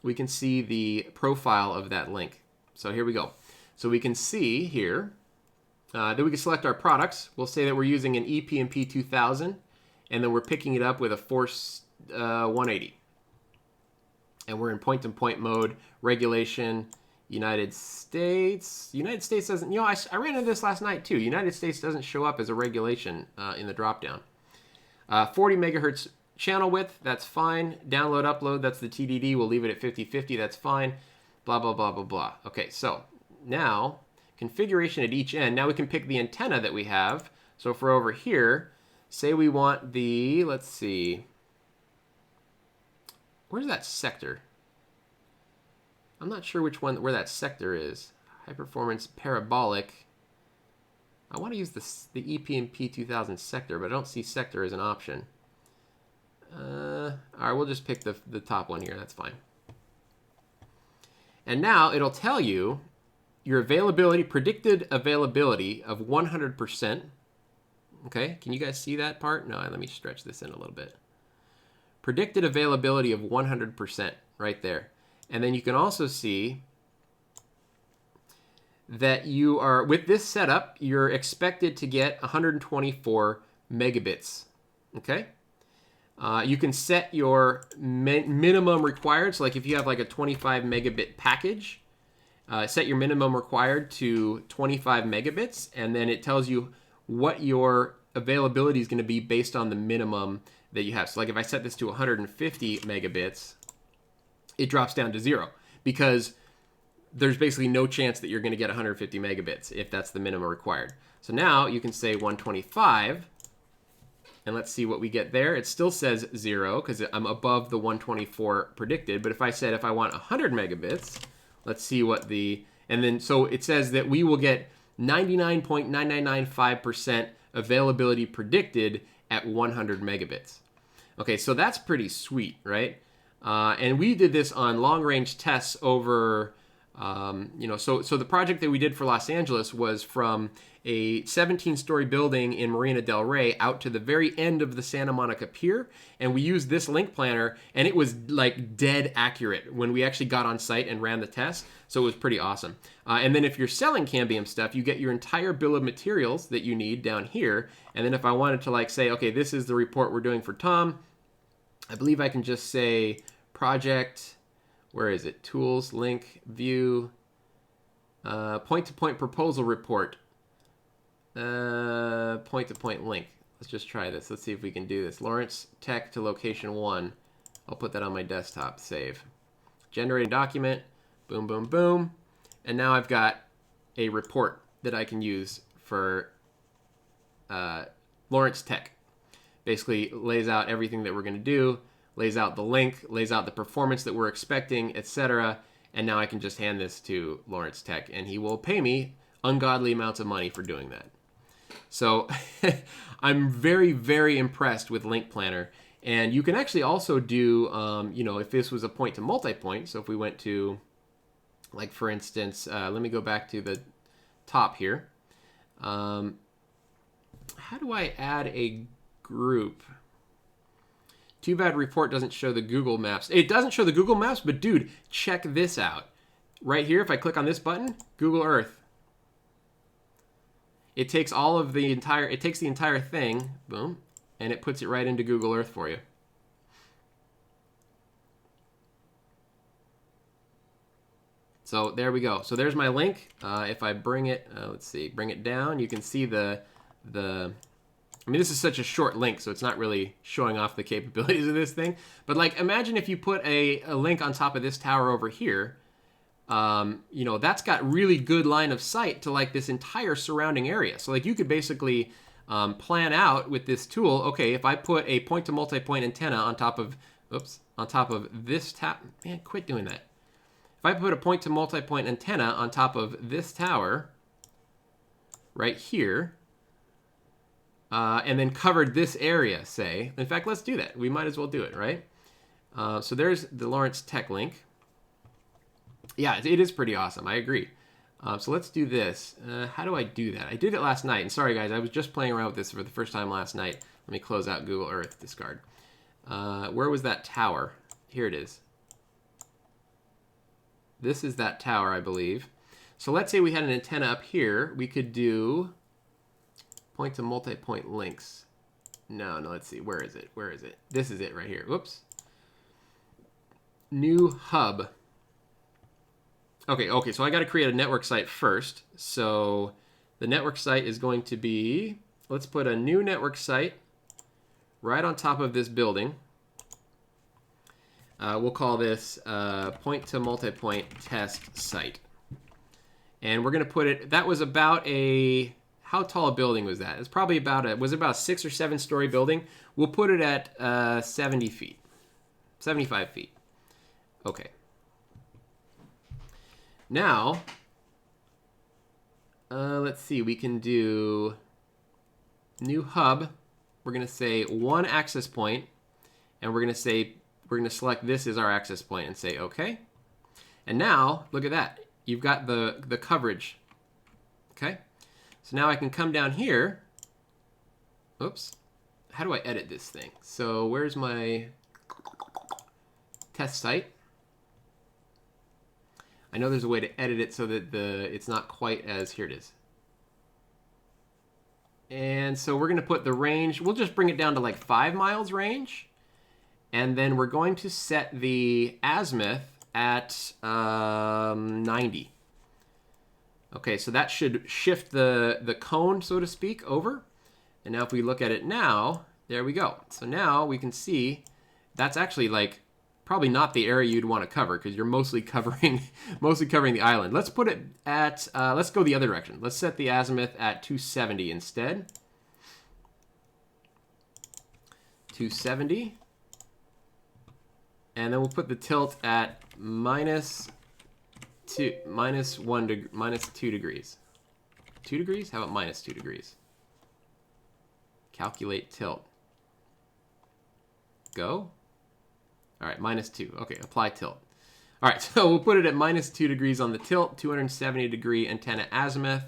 we can see the profile of that link. So here we go. So we can see here that we can select our products. We'll say that we're using an ePMP 2000, and then we're picking it up with a Force 180. And we're in point-to-point mode, regulation, United States. United States doesn't, you know, I ran into this last night too. United States doesn't show up as a regulation in the dropdown. 40 megahertz channel width, that's fine. Download, upload, that's the TDD. We'll leave it at 50/50, that's fine. Blah, blah, blah, blah, blah. Okay, so now configuration at each end. Now we can pick the antenna that we have. So if we're over here, say we want the, let's see, where's that sector? I'm not sure which one, where that sector is. High performance parabolic. I want to use the ePMP 2000 sector, but I don't see sector as an option. All right, we'll just pick the top one here. That's fine. And now it'll tell you your availability, predicted availability of 100%. Okay, can you guys see that part? No, let me stretch this in a little bit. Predicted availability of 100% right there. And then you can also see that you are, with this setup, you're expected to get 124 megabits. Okay? You can set your minimum required. So like if you have like a 25 megabit package, set your minimum required to 25 megabits, and then it tells you what your availability is going to be based on the minimum that you have. So like if I set this to 150 megabits, it drops down to 0 because there's basically no chance that you're going to get 150 megabits if that's the minimum required. So now you can say 125, and let's see what we get there. It still says 0 because I'm above the 124 predicted. But if I said if I want 100 megabits, let's see what the, and then so it says that we will get 99.9995% availability predicted at 100 megabits. Okay, so that's pretty sweet, right? And we did this on long-range tests over, you know, so the project that we did for Los Angeles was from a 17-story building in Marina del Rey out to the very end of the Santa Monica Pier, and we used this link planner, and it was like dead accurate when we actually got on site and ran the test, so it was pretty awesome. And then if you're selling Cambium stuff, you get your entire bill of materials that you need down here, and then if I wanted to like say, okay, this is the report we're doing for Tom, I believe I can just say project, where is it? Tools, link, view, point-to-point proposal report, point-to-point link. Let's just try this. Let's see if we can do this. Lawrence Tech to location 1. I'll put that on my desktop, save. Generated document, boom, boom, boom. And now I've got a report that I can use for Lawrence Tech. Basically lays out everything that we're going to do, lays out the link, lays out the performance that we're expecting, etc. And now I can just hand this to Lawrence Tech, and he will pay me ungodly amounts of money for doing that. So I'm very, very impressed with Link Planner. And you can actually also do, you know, if this was a point to multi-point, so if we went to, like, for instance, let me go back to the top here. How do I add a group? Too bad report doesn't show the Google Maps. It doesn't show the Google Maps, but dude, check this out. Right here, if I click on this button, Google Earth. It takes all of the entire, it takes the entire thing, boom, and it puts it right into Google Earth for you. So there we go. So there's my link. If I bring it, let's see, bring it down, you can see the, I mean, this is such a short link, so it's not really showing off the capabilities of this thing. But like, imagine if you put a link on top of this tower over here. You know, that's got really good line of sight to like this entire surrounding area. So like you could basically plan out with this tool, okay, if I put a point to multi-point antenna on top of, oops, on top of this man, quit doing that. If I put a point to multi-point antenna on top of this tower right here, and then covered this area, say, in fact, let's do that. We might as well do it, right? So there's the Lawrence Tech link. Yeah, it is pretty awesome. I agree. So let's do this. How do I do that? I did it last night. And sorry, guys, I was just playing around with this for the first time last night. Let me close out Google Earth, discard. Where was that tower? Here it is. This is that tower, I believe. So let's say we had an antenna up here. We could do point to multi-point links. No, let's see. Where is it? Where is it? This is it right here. Whoops. New hub. Okay, so I got to create a network site first. So the network site is going to be, let's put a new network site right on top of this building. We'll call this point to multi-point test site. And we're going to put it, that was about a, how tall a building was that? It's probably about a, was it about a 6 or 7 story building? We'll put it at 70 feet, 75 feet. Okay. Now, let's see, we can do new hub. We're going to say one access point, and we're going to say, we're going to select this as our access point and say OK. And now, look at that. You've got the coverage. Okay. So now I can come down here. Oops. How do I edit this thing? So where's my test site? I know there's a way to edit it so that it's not quite as, here it is. And so we're going to put the range, we'll just bring it down to like 5 miles range. And then we're going to set the azimuth at 90. Okay, so that should shift the cone, so to speak, over. And now if we look at it now, there we go. So now we can see that's actually like probably not the area you'd want to cover because you're mostly covering the island. Let's put it at, let's go the other direction. Let's set the azimuth at 270 instead. 270. And then we'll put the tilt at -2 degrees. 2 degrees? How about -2 degrees? Calculate tilt. Go. All right, -2. Okay, apply tilt. All right, so we'll put it at -2 degrees on the tilt, 270 degree antenna azimuth.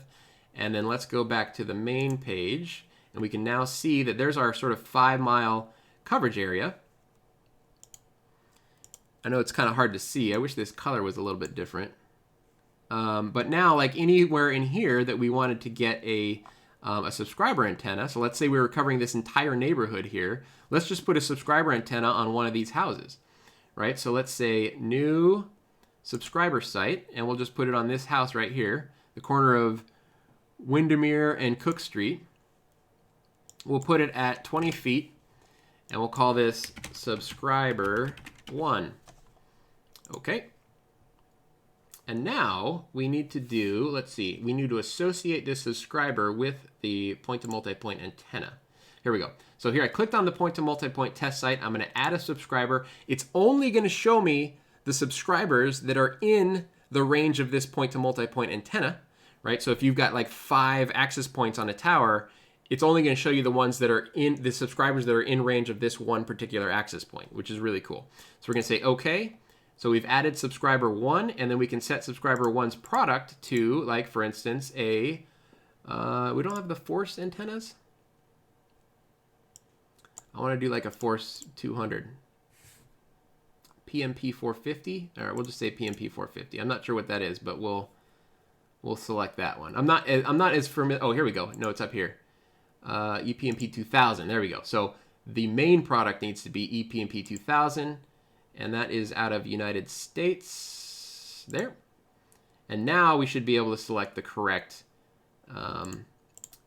And then let's go back to the main page. And we can now see that there's our sort of 5 mile coverage area. I know it's kind of hard to see. I wish this color was a little bit different. But now, like anywhere in here that we wanted to get a subscriber antenna, so let's say we were covering this entire neighborhood here, let's just put a subscriber antenna on one of these houses, right? So let's say new subscriber site, and we'll just put it on this house right here, the corner of Windermere and Cook Street. We'll put it at 20 feet. And we'll call this subscriber 1. Okay. And now we need to do, let's see, we need to associate this subscriber with the point-to-multipoint antenna. Here we go. So here I clicked on the point-to-multipoint test site. I'm going to add a subscriber. It's only going to show me the subscribers that are in the range of this point-to-multipoint antenna, right? So if you've got like 5 access points on a tower, it's only going to show you the ones that are in, the subscribers that are in range of this one particular access point, which is really cool. So we're going to say OK. So we've added subscriber 1, and then we can set subscriber 1's product to, like, for instance, a, we don't have the force antennas. I want to do like a force 200. PMP 450, or we'll just say PMP 450. I'm not sure what that is, but we'll select that one. I'm not as familiar. Oh, here we go. No, it's up here. EPMP 2000. There we go. So the main product needs to be EPMP 2000, and that is out of United States. There. And now we should be able to select the correct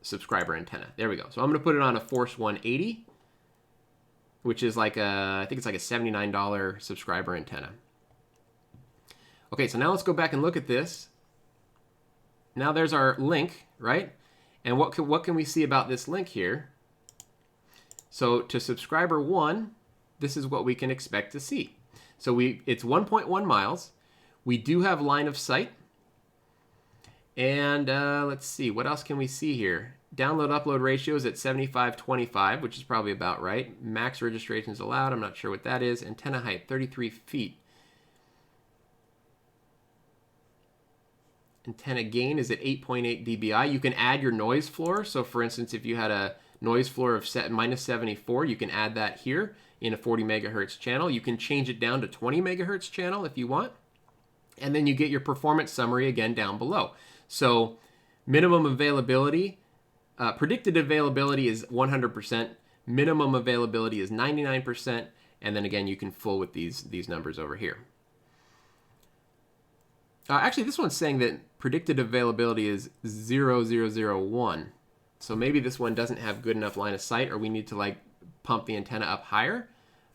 subscriber antenna. There we go. So I'm going to put it on a Force 180, which is like a, I think it's like a $79 subscriber antenna. Okay, so now let's go back and look at this. Now there's our link, right? And what can we see about this link here? So to subscriber 1, this is what we can expect to see. So it's 1.1 miles. We do have line of sight. And let's see, what else can we see here? Download upload ratio is at 75-25, which is probably about right. Max registrations allowed, I'm not sure what that is. Antenna height, 33 feet. Antenna gain is at 8.8 dBi. You can add your noise floor. So for instance, if you had a noise floor of minus 74, you can add that here in a 40 megahertz channel. You can change it down to 20 megahertz channel if you want. And then you get your performance summary again down below. So minimum availability, predicted availability is 100%. Minimum availability is 99%. And then again, you can fool with these numbers over here. Actually, this one's saying that predicted availability is 0001. So maybe this one doesn't have good enough line of sight, or we need to like pump the antenna up higher.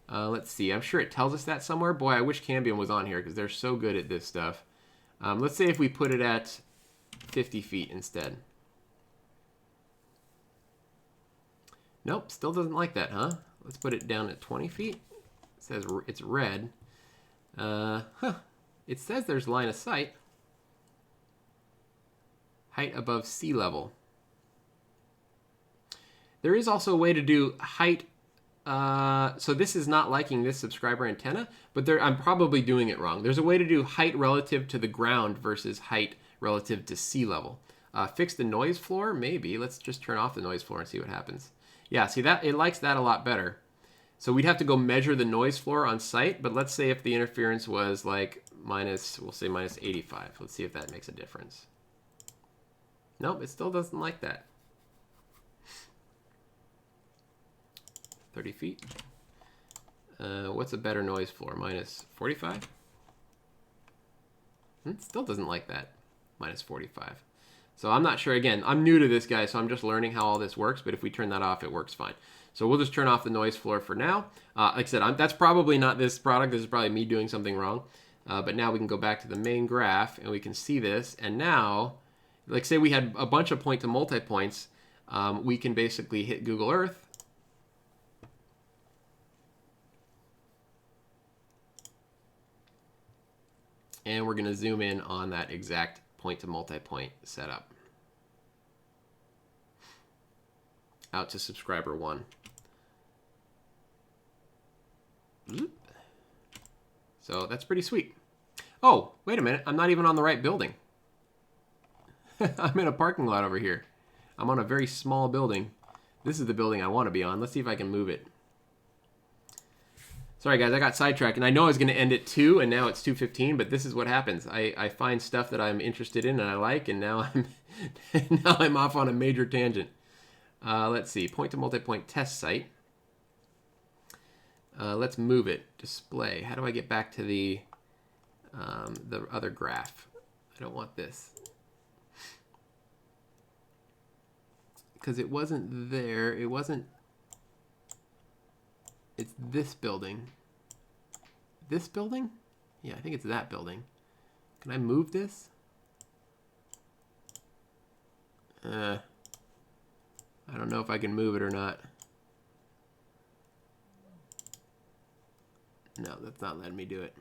Let's see. I'm sure it tells us that somewhere. Boy, I wish Cambium was on here because they're so good at this stuff. Let's say if we put it at 50 feet instead. Nope, still doesn't like that, huh? Let's put it down at 20 feet. It says it's red. It says there's line of sight. Height above sea level. There is also a way to do height. So this is not liking this subscriber antenna, but I'm probably doing it wrong. There's a way to do height relative to the ground versus height relative to sea level. Fix the noise floor, maybe. Let's just turn off the noise floor and see what happens. Yeah, see that it likes that a lot better. So we'd have to go measure the noise floor on site, but let's say if the interference was like we'll say minus 85. Let's see if that makes a difference. Nope, it still doesn't like that. 30 feet. What's a better noise floor? Minus 45? Still doesn't like that. Minus 45. So I'm not sure. Again, I'm new to this, guy, so I'm just learning how all this works. But if we turn that off, it works fine. So we'll just turn off the noise floor for now. Like I said, that's probably not this product. This is probably me doing something wrong. But now we can go back to the main graph, and we can see this. And now, like say we had a bunch of point-to-multipoints, we can basically hit Google Earth. And we're going to zoom in on that exact point-to-multipoint setup. Out to subscriber 1. So that's pretty sweet. Oh, wait a minute. I'm not even on the right building. I'm in a parking lot over here. I'm on a very small building. This is the building I want to be on. Let's see if I can move it. Sorry, guys, I got sidetracked, and I know I was going to end at 2, and now it's 2:15, but this is what happens. I find stuff that I'm interested in and I like, and now I'm off on a major tangent. Let's see, point-to-multipoint test site. Let's move it. Display. How do I get back to the other graph? I don't want this. Because it wasn't there. It wasn't... It's this building. This building? Yeah, I think it's that building. Can I move this? I don't know if I can move it or not. No, that's not letting me do it.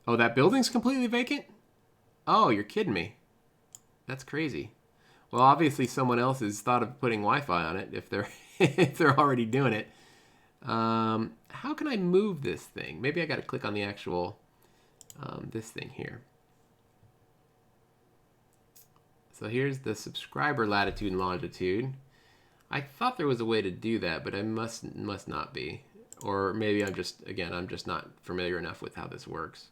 Oh, that building's completely vacant? Oh, you're kidding me. That's crazy. Well, obviously someone else has thought of putting Wi-Fi on it if they're if they're already doing it. How can I move this thing? Maybe I got to click on the actual this thing here. So here's the subscriber latitude and longitude. I thought there was a way to do that, but I must not be. Or maybe I'm just not familiar enough with how this works.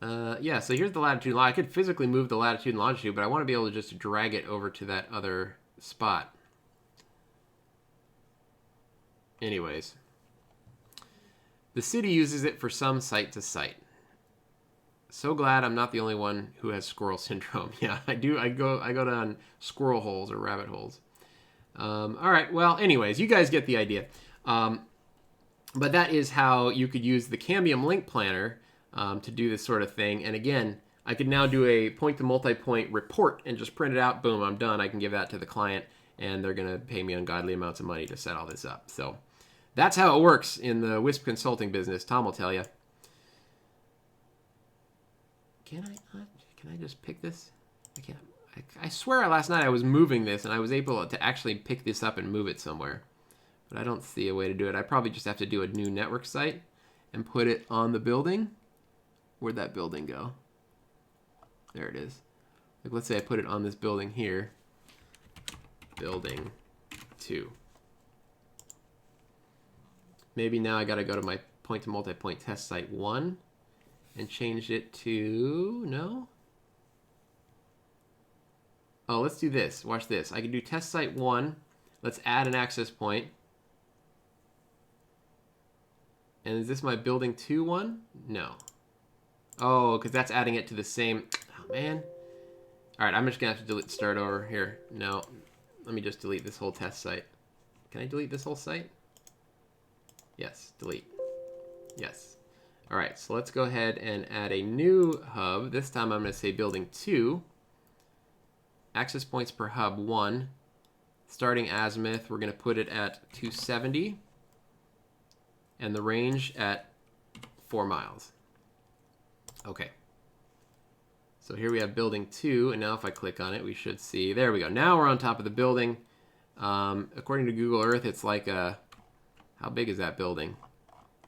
Yeah, so here's the latitude and longitude. I could physically move the latitude and longitude, but I want to be able to just drag it over to that other spot. Anyways, the city uses it for some site to site. So glad I'm not the only one who has squirrel syndrome. Yeah, I do. I go down squirrel holes or rabbit holes. All right. Well, anyways, you guys get the idea. But that is how you could use the Cambium link planner to do this sort of thing. And again, I could now do a point-to-multipoint report and just print it out. Boom, I'm done. I can give that to the client, and they're going to pay me ungodly amounts of money to set all this up. So that's how it works in the WISP consulting business. Tom will tell you. Can I just pick this? I can't. I swear last night I was moving this and I was able to actually pick this up and move it somewhere. But I don't see a way to do it. I probably just have to do a new network site and put it on the building. Where'd that building go? There it is. Like, let's say I put it on this building here. Building 2. Maybe now I gotta go to my point-to-multipoint test site 1 and change it to, no? Oh, let's do this. Watch this. I can do test site 1. Let's add an access point. And is this my building 2 one? No. Oh, because that's adding it to the same. Oh, man. All right, I'm just going to have to start over here. No. Let me just delete this whole test site. Can I delete this whole site? Yes, delete. Yes. All right, so let's go ahead and add a new hub. This time I'm going to say building 2. Access points per hub 1. Starting azimuth, we're going to put it at 270. And the range at 4 miles. Okay. So here we have building 2, and now if I click on it, we should see, there we go. Now we're on top of the building. According to Google Earth, it's like a, how big is that building?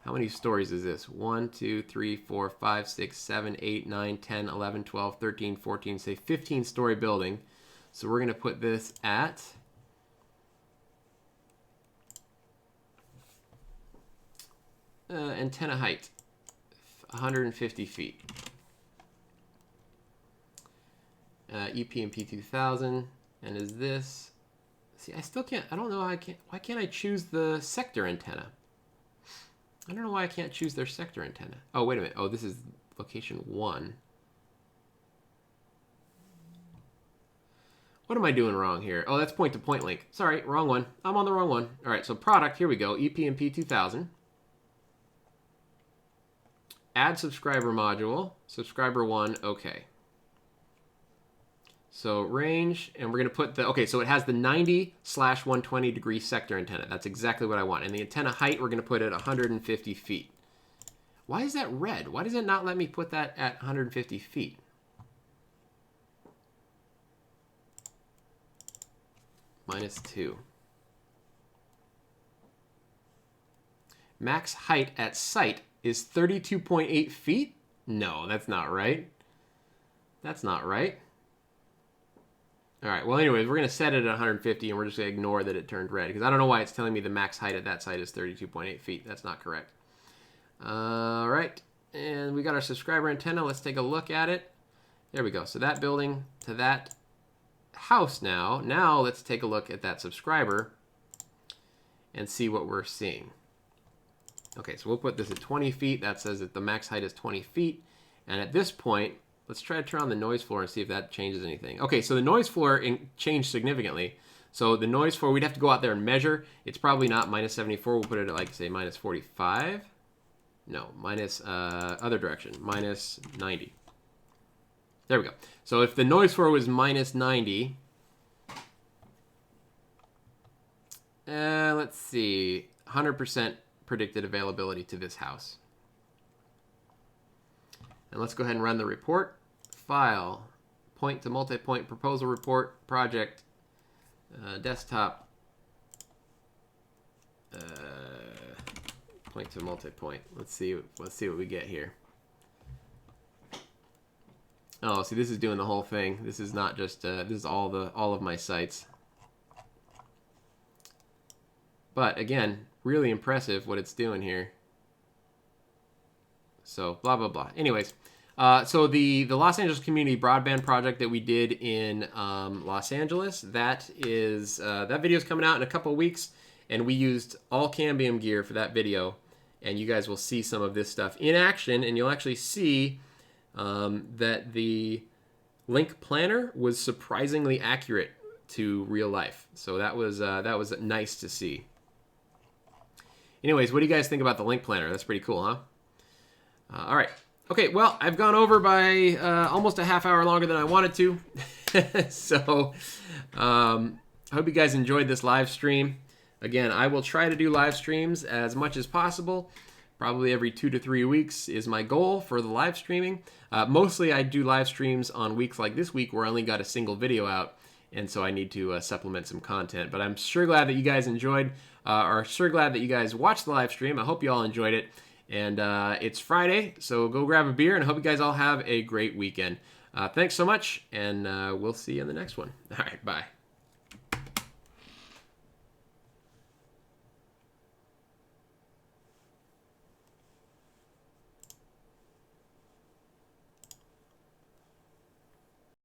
How many stories is this? 1, 2, 3, 4, 5, 6, 7, 8, 9, 10, 11, 12, 13, 14, say 15-story building. So we're going to put this at antenna height, 150 feet. EPMP 2000, and is this, see, I still can't, I don't know, why can't I choose the sector antenna? I don't know why I can't choose their sector antenna. Oh, wait a minute. Oh, this is location 1. What am I doing wrong here? Oh, that's point-to-point link. Sorry, wrong one. I'm on the wrong one. All right, so product, here we go. EPMP 2000. Add subscriber module. Subscriber 1, okay. So range, and we're going to put the, okay, so it has the 90/120 degree sector antenna. That's exactly what I want. And the antenna height, we're going to put it at 150 feet. Why is that red? Why does it not let me put that at 150 feet? -2. Max height at site is 32.8 feet? No, that's not right. That's not right. All right, well, anyways, we're going to set it at 150, and we're just going to ignore that it turned red, because I don't know why it's telling me the max height at that site is 32.8 feet. That's not correct. All right, and we got our subscriber antenna. Let's take a look at it. There we go. So that building to that house now. Now let's take a look at that subscriber and see what we're seeing. Okay, so we'll put this at 20 feet. That says that the max height is 20 feet. And at this point, let's try to turn on the noise floor and see if that changes anything. Okay, so the noise floor changed significantly. So the noise floor, we'd have to go out there and measure. It's probably not minus 74. We'll put it at, like, say, minus 45. No, minus, other direction, minus 90. There we go. So if the noise floor was minus 90, let's see, 100% predicted availability to this house. And let's go ahead and run the report. File, point to multi-point proposal report, project, desktop, point to multi-point. Let's see what we get here. Oh, see, this is doing the whole thing. This is not just this is all of my sites. But again, really impressive what it's doing here. So blah blah blah. Anyways, so the Los Angeles Community Broadband project that we did in Los Angeles, that video is coming out in a couple of weeks, and we used all Cambium gear for that video, and you guys will see some of this stuff in action, and you'll actually see that the link planner was surprisingly accurate to real life. So that was nice to see. Anyways, what do you guys think about the link planner? That's pretty cool, huh? All right. Okay, well, I've gone over by almost a half hour longer than I wanted to. So I hope you guys enjoyed this live stream. Again, I will try to do live streams as much as possible. Probably every 2 to 3 weeks is my goal for the live streaming. Mostly I do live streams on weeks like this week where I only got a single video out, and so I need to supplement some content. But I'm sure glad that you guys enjoyed, or sure glad that you guys watched the live stream. I hope you all enjoyed it. And it's Friday, so go grab a beer, and I hope you guys all have a great weekend. Thanks so much, and we'll see you in the next one. All right, bye.